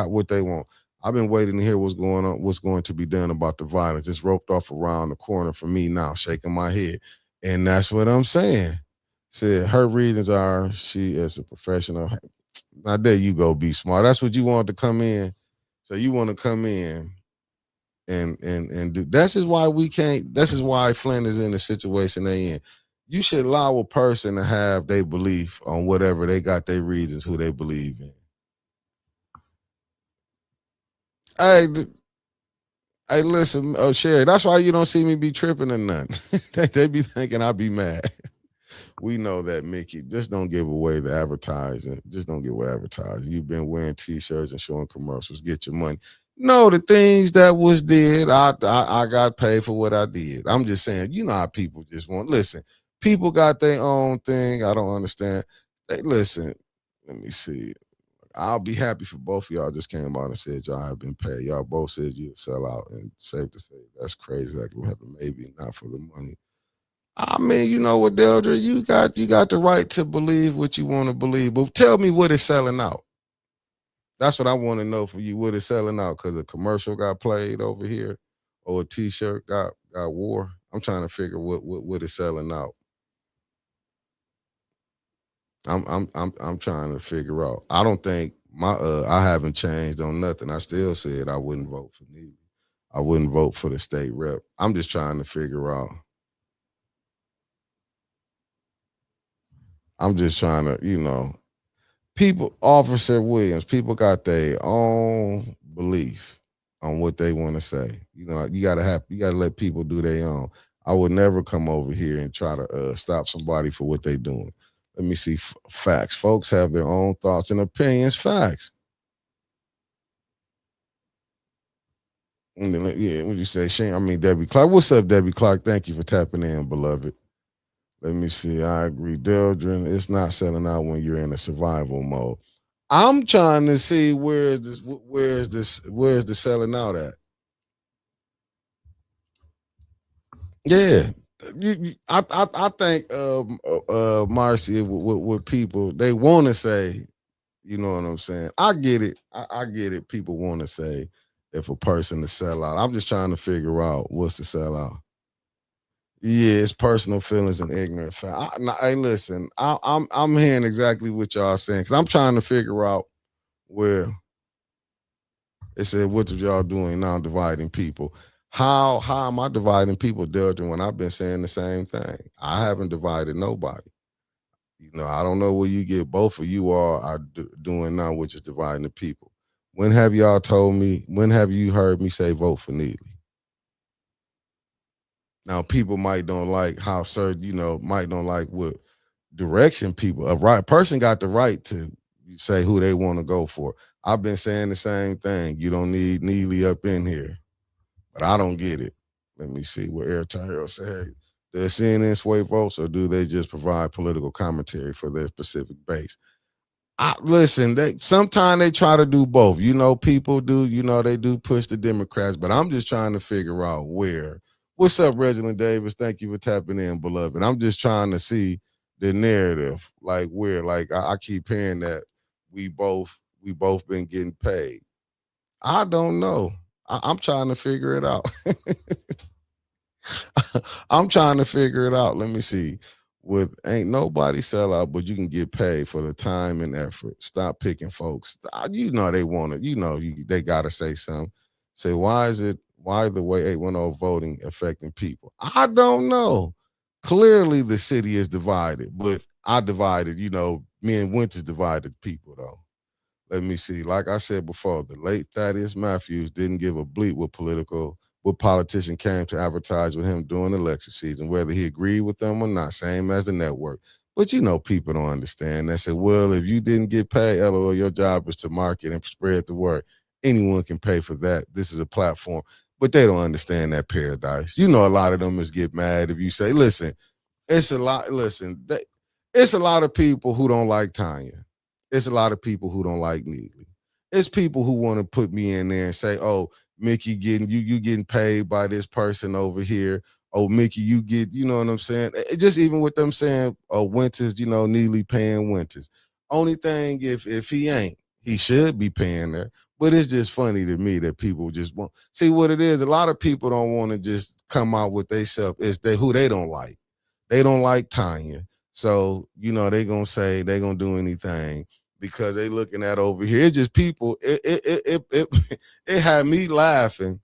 what they want. I've been waiting to hear what's going to be done about the violence. It's roped off around the corner for me now, shaking my head. And that's what I'm saying. Said her reasons are she is a professional. Now there you go, be smart. That's what you want to come in. So you want to come in and do. This is why Flynn is in the situation they in. You should allow a person to have their belief on whatever they got their reasons, who they believe in. Hey, listen, Sherry, that's why you don't see me be tripping or nothing. they be thinking I be mad. We know that, Mickey. Just don't give away the advertising. Just don't give away advertising. You've been wearing T-shirts and showing commercials. Get your money. No, the things that was did, I got paid for what I did. I'm just saying, you know how people just want. Listen, people got their own thing. I don't understand. Listen, let me see. I'll be happy for both of y'all just came out and said y'all have been paid. Y'all both said you'd sell out, and safe to say that's crazy. Exactly what happened. Maybe not for the money. I mean, you know what, Deldra, you got the right to believe what you want to believe, but tell me what is selling out. That's what I want to know for you. What is selling out? Because a commercial got played over here, or a T-shirt got wore. I'm trying to figure what is selling out. I'm trying to figure out. I don't think I haven't changed on nothing. I still said I wouldn't vote for Neely. I wouldn't vote for the state rep. I'm just trying to figure out. I'm just trying to, people, Officer Williams, people got their own belief on what they want to say. You gotta let people do their own. I would never come over here and try to stop somebody for what they're doing. Let me see. Facts. Folks have their own thoughts and opinions. Facts. And then, yeah, what you say, Shane? I mean, Debbie Clark. What's up, Debbie Clark? Thank you for tapping in, beloved. Let me see. I agree. Deldrin, it's not selling out when you're in a survival mode. I'm trying to see where's the selling out at? Yeah. I think Marcy with people, they want to say, you know what I'm saying? I get it. I get it. People want to say if a person to sell out. I'm just trying to figure out what's the sellout. Yeah, it's personal feelings and ignorant fact. Hey, listen, I'm hearing exactly what y'all saying because I'm trying to figure out where they said, what are y'all doing now dividing people? How am I dividing people, Delton, when I've been saying the same thing? I haven't divided nobody. I don't know where you get both of you all are doing now, which is dividing the people. When have you heard me say vote for Neely? Now, people might don't like how certain, might don't like what direction people. A right person got the right to say who they want to go for. I've been saying the same thing. You don't need Neely up in here, but I don't get it. Let me see what Air Tyrell said. Hey, does CNN sway votes or do they just provide political commentary for their specific base? Listen, sometimes they try to do both. People do, they do push the Democrats, but I'm just trying to figure out where. What's up, Reginald Davis? Thank you for tapping in, beloved. I'm just trying to see the narrative, like where, like I keep hearing that we both been getting paid. I don't know. I'm trying to figure it out. I'm trying to figure it out. Let me see. Ain't nobody sell out, but you can get paid for the time and effort. Stop picking folks. They want it. They got to say something. Say, why the way 810 voting affecting people? I don't know. Clearly the city is divided, but I divided, me and Winters divided people though. Let me see. Like I said before, the late Thaddeus Matthews didn't give a bleep what politician came to advertise with him during election season, whether he agreed with them or not, same as the network. But people don't understand. They say, well, if you didn't get paid, LOL, your job is to market and spread the word. Anyone can pay for that. This is a platform. But they don't understand that paradise. A lot of them is get mad if you say, listen, it's a lot of people who don't like Tanya. It's a lot of people who don't like Neely. It's people who want to put me in there and say, oh, Mickey you getting paid by this person over here. Oh, Mickey, you get, you know what I'm saying? Just even with them saying, oh, Winters, Neely paying Winters. Only thing, if he ain't, he should be paying her. But it's just funny to me that people just won't. See what it is, a lot of people don't want to just come out with themselves. It's who they don't like. They don't like Tanya. So, they going to say they going to do anything because they looking at over here. It's just people, it had me laughing.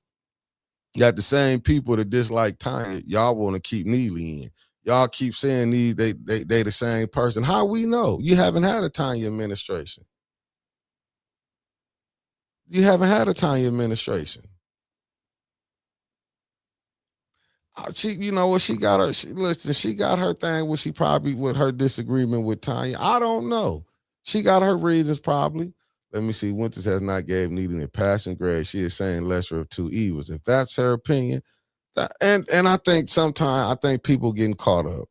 You got the same people that dislike Tanya. Y'all want to keep Neely in. Y'all keep saying they the same person. How we know? You haven't had a Tanya administration. You haven't had a Tanya administration. She got her. She got her thing. She probably with her disagreement with Tanya. I don't know. She got her reasons probably. Let me see. Winters has not gave Neely a passing grade. She is saying lesser of two evils. If that's her opinion, and I think sometimes people getting caught up.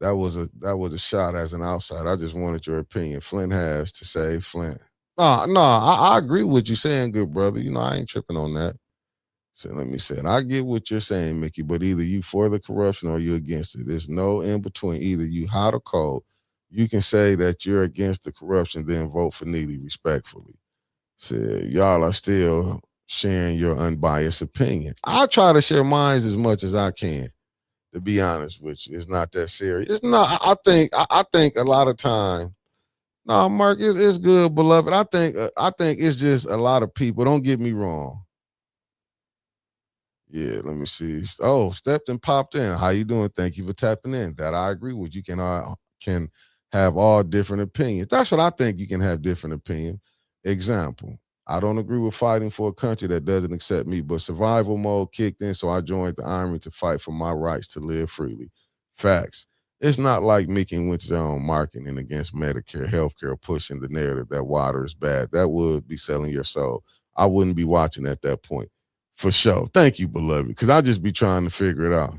That was a shot as an outsider. I just wanted your opinion. Flint has to say Flint. No, I agree with you saying, good brother. I ain't tripping on that. So let me say it. I get what you're saying, Mickey, but either you for the corruption or you against it. There's no in between. Either you hot or cold. You can say that you're against the corruption, then vote for Neely respectfully. So y'all are still sharing your unbiased opinion. I try to share mine as much as I can. To be honest with you, it's not that serious. It's not. I think a lot of time. No, Mark, it's good, beloved. I think it's just a lot of people. Don't get me wrong. Yeah, let me see. Oh, stepped and popped in. How you doing? Thank you for tapping in. That I agree with. You can have all different opinions. That's what I think. You can have different opinions. Example: I don't agree with fighting for a country that doesn't accept me, but survival mode kicked in, so I joined the army to fight for my rights to live freely. Facts. It's not like Mik810 marketing against Medicare, healthcare, pushing the narrative that water is bad. That would be selling your soul. I wouldn't be watching at that point. For sure. Thank you, beloved, because I just be trying to figure it out.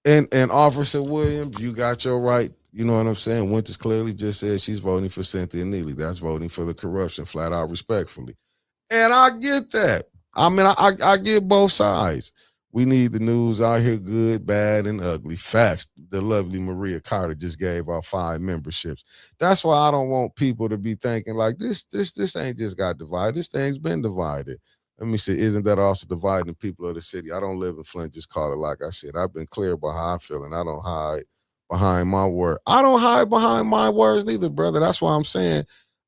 And Officer Williams, you got your right. You know what I'm saying? Winters clearly just said she's voting for Cynthia Neely. That's voting for the corruption, flat out, respectfully. And I get that. I mean, I get both sides. We need the news out here, good, bad, and ugly. Facts. The lovely Maria Carter just gave out 5 memberships. That's why I don't want people to be thinking like this ain't just got divided. This thing's been divided. Let me see. Isn't that also dividing the people of the city? I don't live in Flint, just call it like I said. I've been clear about how I feel, and I don't hide behind my word. I don't hide behind my words neither, brother. That's why I'm saying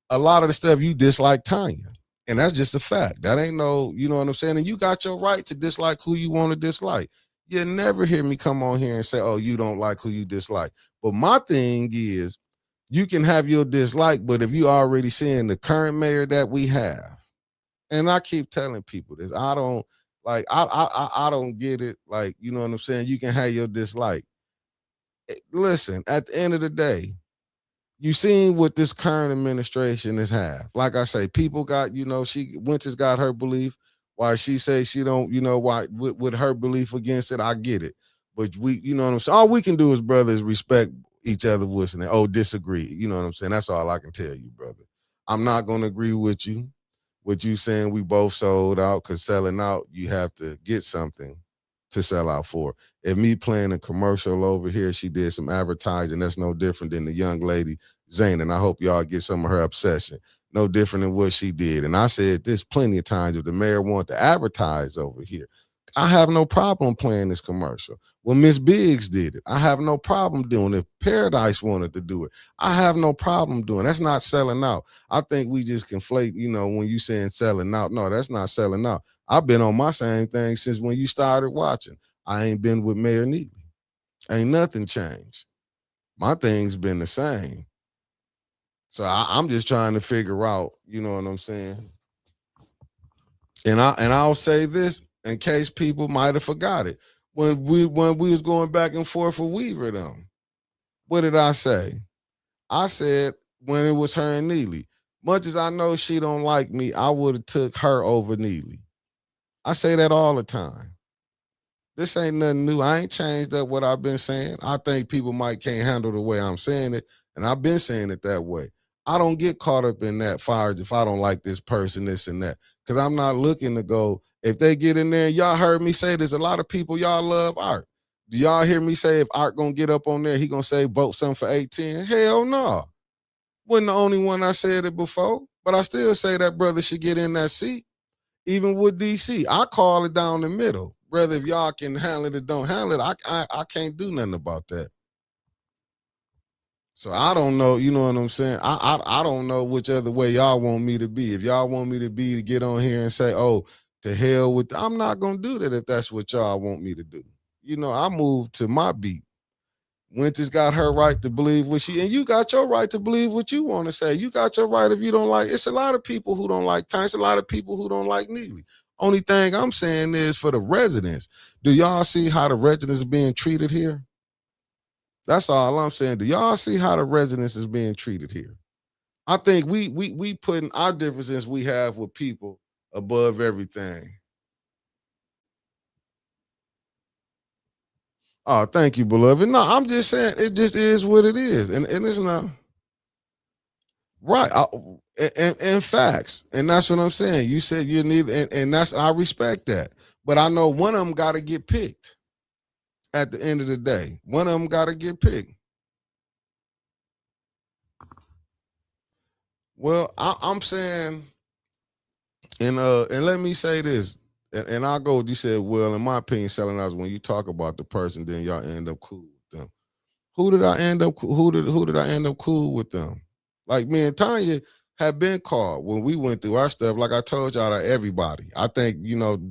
a lot of the stuff you dislike Tanya. And that's just a fact. That ain't no, you know what I'm saying? And you got your right to dislike who you want to dislike. You never hear me come on here and say, oh, you don't like who you dislike. But my thing is, you can have your dislike, but if you already seeing the current mayor that we have, and I keep telling people this, I don't like, I don't get it. Like, you know what I'm saying? You can have your dislike. Listen, at the end of the day, you seen what this current administration has have. Like I say, people got, Winters got her belief. Why she say she don't, why with her belief against it, I get it. But we, you know what I'm saying? All we can do as brothers respect each other with and disagree. You know what I'm saying? That's all I can tell you, brother. I'm not gonna agree with you. What you saying we both sold out, because selling out, you have to get something to sell out for. If me playing a commercial over here, she did some advertising, that's no different than the young lady, Zane, and I hope y'all get some of her obsession. No different than what she did. And I said this plenty of times, if the mayor wanted to advertise over here, I have no problem playing this commercial. Well, Miss Biggs did it. I have no problem doing it. If Paradise wanted to do it, I have no problem doing it. That's not selling out. I think we just conflate, when you saying selling out. No, that's not selling out. I've been on my same thing since when you started watching. I ain't been with Mayor Neely. Ain't nothing changed. My thing's been the same. So I'm just trying to figure out, you know what I'm saying? And I'll say this in case people might have forgot it. When we was going back and forth with Weaver them, what did I say? I said when it was her and Neely, much as I know she don't like me, I would have took her over Neely. I say that all the time. This ain't nothing new. I ain't changed up what I've been saying. I think people might can't handle the way I'm saying it, and I've been saying it that way. I don't get caught up in that fires if I don't like this person, this and that, because I'm not looking to go. If they get in there, y'all heard me say there's a lot of people y'all love Art. Do y'all hear me say if Art gonna get up on there, he gonna say vote something for 810? Hell no. Wasn't the only one I said it before, but I still say that brother should get in that seat. Even with DC, I call it down the middle. Brother, if y'all can handle it or don't handle it, I can't do nothing about that. So I don't know, you know what I'm saying? I don't know which other way y'all want me to be. If y'all want me to be to get on here and say, oh, to hell with, I'm not going to do that if that's what y'all want me to do. I moved to my beat. Winters got her right to believe what and you got your right to believe what you want to say. You got your right if you don't like, it's a lot of people who don't like Tyson, a lot of people who don't like Neely. Only thing I'm saying is for the residents, do y'all see how the residents are being treated here? That's all I'm saying. Do y'all see how the residents is being treated here? I think we putting our differences we have with people above everything. Oh, thank you, beloved. No, I'm just saying it just is what it is. And it's not right. And facts. And that's what I'm saying. You said you need, and that's, I respect that. But I know one of them got to get picked at the end of the day. One of them got to get picked. Well, I'm saying, and let me say this. And I'll go with you said, well, in my opinion, selling out is when you talk about the person, then y'all end up cool with them. Who did I end up who did I end up cool with them? Like me and Tanya had been called when we went through our stuff. Like I told y'all to everybody. I think,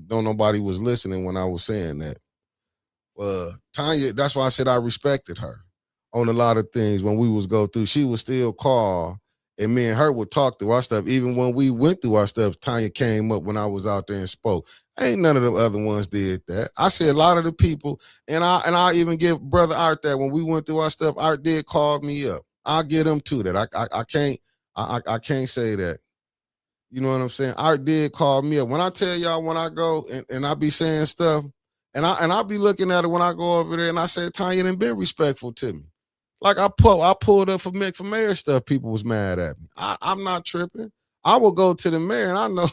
don't nobody was listening when I was saying that. Tanya, that's why I said I respected her on a lot of things when we was go through. She would still call, and me and her would talk through our stuff. Even when we went through our stuff, Tanya came up when I was out there and spoke. Ain't none of the other ones did that. I said a lot of the people, and I even give Brother Art that when we went through our stuff, Art did call me up. I'll get him to that. I can't say that. You know what I'm saying? Art did call me up. When I tell y'all, when I go and I be saying stuff, and I be looking at it when I go over there, and I say, Tanya done been respectful to me. Like I pulled up for mayor stuff. People was mad at me. I'm not tripping. I will go to the mayor, and I know,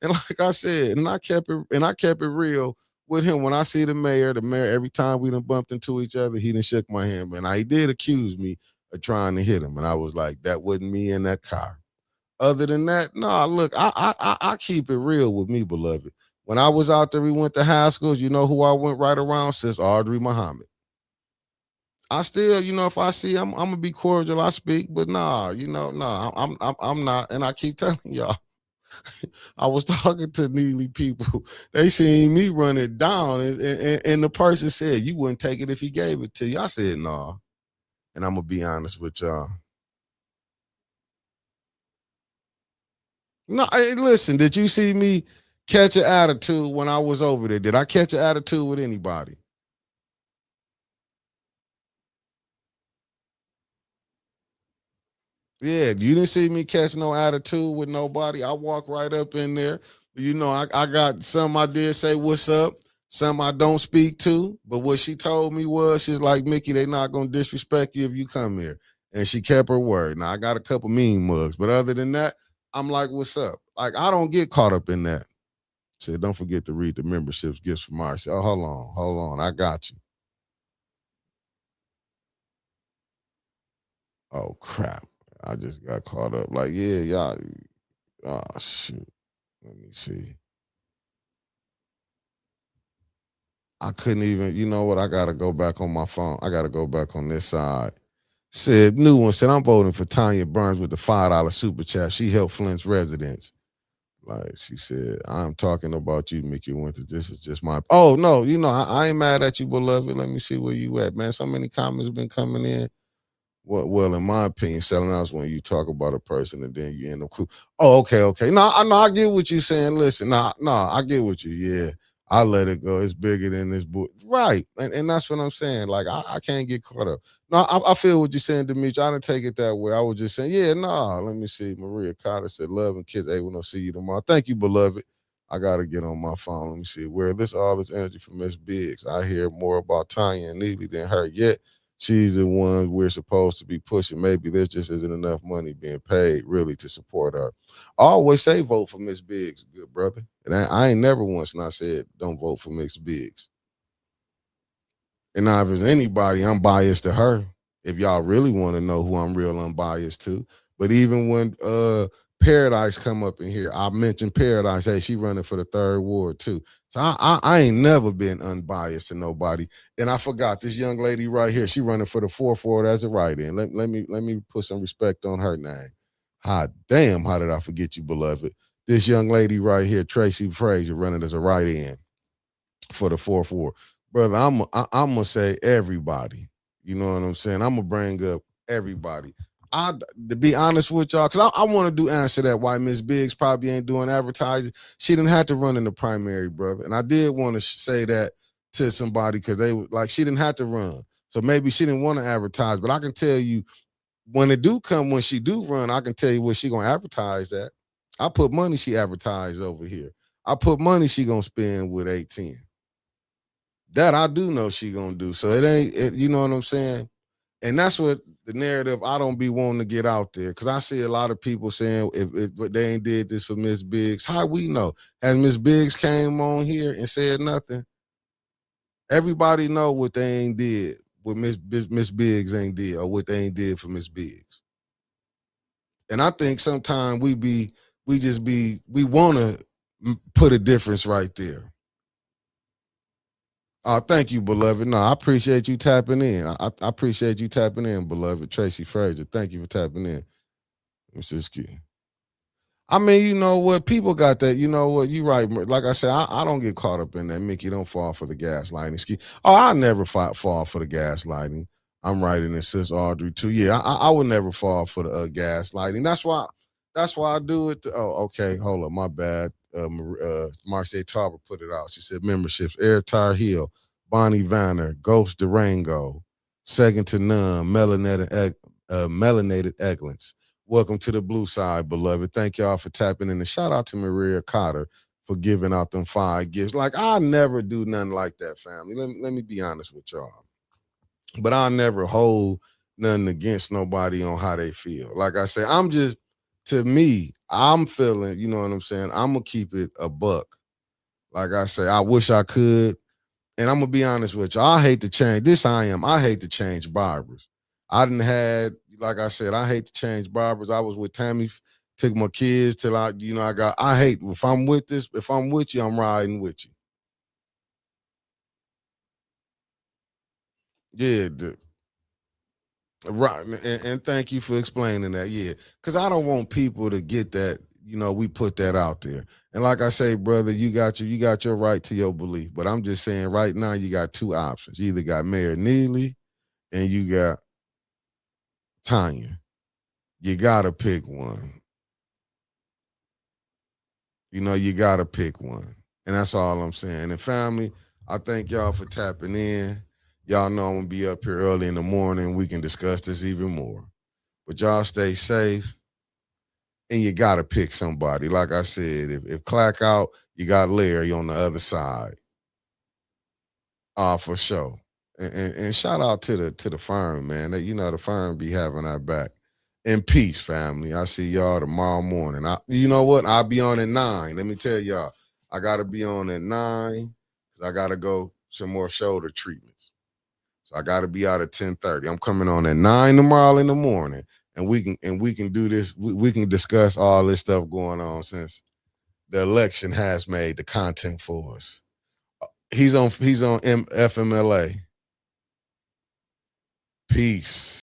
and like I said, and I kept it real with him. When I see the mayor, every time we done bumped into each other, he done shook my hand, man. He did accuse me of trying to hit him, and I was like, that wasn't me in that car. Other than that, no, look, I keep it real with me, beloved. When I was out there, we went to high schools. You know who I went right around? Sis Audrey Muhammad. I still, if I see, I'm gonna be cordial. I speak, but nah, I'm not. And I keep telling y'all, I was talking to needy people. They seen me run it down, and the person said, "You wouldn't take it if he gave it to you." I said, "Nah," and I'm gonna be honest with y'all. No, hey, listen, did you see me catch an attitude when I was over there? Did I catch an attitude with anybody? Yeah, you didn't see me catch no attitude with nobody. I walk right up in there. I got some I did say what's up, some I don't speak to. But what she told me was, she's like, Mickey, they not gonna disrespect you if you come here. And she kept her word. Now I got a couple mean mugs, but other than that, I'm like, what's up? Like, I don't get caught up in that. Said, don't forget to read the memberships gifts from Mars. Oh, hold on. I got you. Oh, crap. I just got caught up. Like, yeah, y'all. Oh, shoot. Let me see. I couldn't even, you know what? I got to go back on my phone. I got to go back on this side. Said, new one said, I'm voting for Tanya Burns with the $5 super chat. She helped Flint's residents. Like she said, I'm talking about you, Mik810. This is just my. Oh no, I ain't mad at you, beloved. Let me see where you at, man. So many comments been coming in. Well, in my opinion, selling out is when you talk about a person and then you end up cool. Oh, okay. No, I get what you're saying. Listen, no, I get what you. Yeah, I let it go. It's bigger than this book, right? And that's what I'm saying. Like I can't get caught up. No, I feel what you're saying, Demetri. I didn't take it that way. I was just saying, yeah, let me see. Maria Carter said, love and kids. Hey, we'll see you tomorrow. Thank you, beloved. I gotta get on my phone. Let me see. Where all this energy from Miss Biggs. I hear more about Tanya and Neely than her yet. She's the one we're supposed to be pushing. Maybe there just isn't enough money being paid really to support her. I always say vote for Miss Biggs, good brother. And I ain't never once not said don't vote for Miss Biggs. And now if there's anybody, I'm biased to her. If y'all really want to know who I'm real unbiased to. But even when Paradise come up in here, I mentioned Paradise. Hey, she running for the 3rd ward too. So I ain't never been unbiased to nobody. And I forgot this young lady right here. She running for the 4th ward as a write-in. Let me put some respect on her name. Hot damn, how did I forget you, beloved? This young lady right here, Tracy Frazier, running as a write-in for the 4th ward. Brother, I'm gonna say everybody. You know what I'm saying? I'm gonna bring up everybody. To be honest with y'all, because I want to do answer that why Miss Biggs probably ain't doing advertising. She didn't have to run in the primary, brother. And I did want to say that to somebody because they were like, she didn't have to run. So maybe she didn't want to advertise. But I can tell you, when she do run, I can tell you what she gonna advertise at. I put money she advertised over here. I put money she gonna spend with 810. That I do know she gonna do. So it ain't, you know what I'm saying? And that's what the narrative I don't be wanting to get out there. Cause I see a lot of people saying if they ain't did this for Miss Biggs. How we know? Has Miss Biggs came on here and said nothing? Everybody know what they ain't did, what Miss Biggs ain't did, or what they ain't did for Miss Biggs. And I think sometimes we want to put a difference right there. Thank you, beloved. No, I appreciate you tapping in. I appreciate you tapping in, beloved. Tracy Frazier, thank you for tapping in. Mr. Ski. I mean, you know what? People got that. You know what? You right. Like I said, I don't get caught up in that. Mickey, don't fall for the gaslighting. Ski. Oh, I never fall for the gaslighting. I'm writing this, sis Audrey too. Yeah, I would never fall for the gaslighting. That's why I do it. Okay. Hold up. My bad. Marcia Tarver put it out. She said memberships: Air Tar Hill, Bonnie Vanner, Ghost Durango, Second to None, Melanated Eglins. Welcome to the blue side, beloved. Thank y'all for tapping in. And shout out to Maria Cotter for giving out them 5 gifts. Like, I never do nothing like that, family. Let me be honest with y'all. But I never hold nothing against nobody on how they feel. Like I say, to me, I'm feeling, you know what I'm saying? I'm going to keep it a buck. Like I say, I wish I could. And I'm going to be honest with you. I hate to change. I hate to change barbers. I didn't had, like I said, I hate to change barbers. I was with Tammy, took my kids till I hate, if I'm with you, I'm riding with you. Yeah, right. And thank you for explaining that. Yeah, because I don't want people to get that, we put that out there. And like I say, brother, you got your right to your belief. But I'm just saying right now you got 2 options. You either got Mayor Neely and you got Tanya. You gotta pick one. You gotta pick one. And that's all I'm saying. And family, I thank y'all for tapping in. Y'all know I'm gonna be up here early in the morning. We can discuss this even more. But y'all stay safe. And you gotta pick somebody. Like I said, if Clack out, you got Larry on the other side. For sure. And shout out to the firm, man. The firm be having our back. In peace, family. I see y'all tomorrow morning. You know what? I'll be on at 9. Let me tell y'all, I gotta be on at 9 because I gotta go some more shoulder treatments. So I gotta be out at 10:30. I'm coming on at 9 tomorrow in the morning, and we can do this. We can discuss all this stuff going on since the election has made the content for us. He's on FMLA. Peace.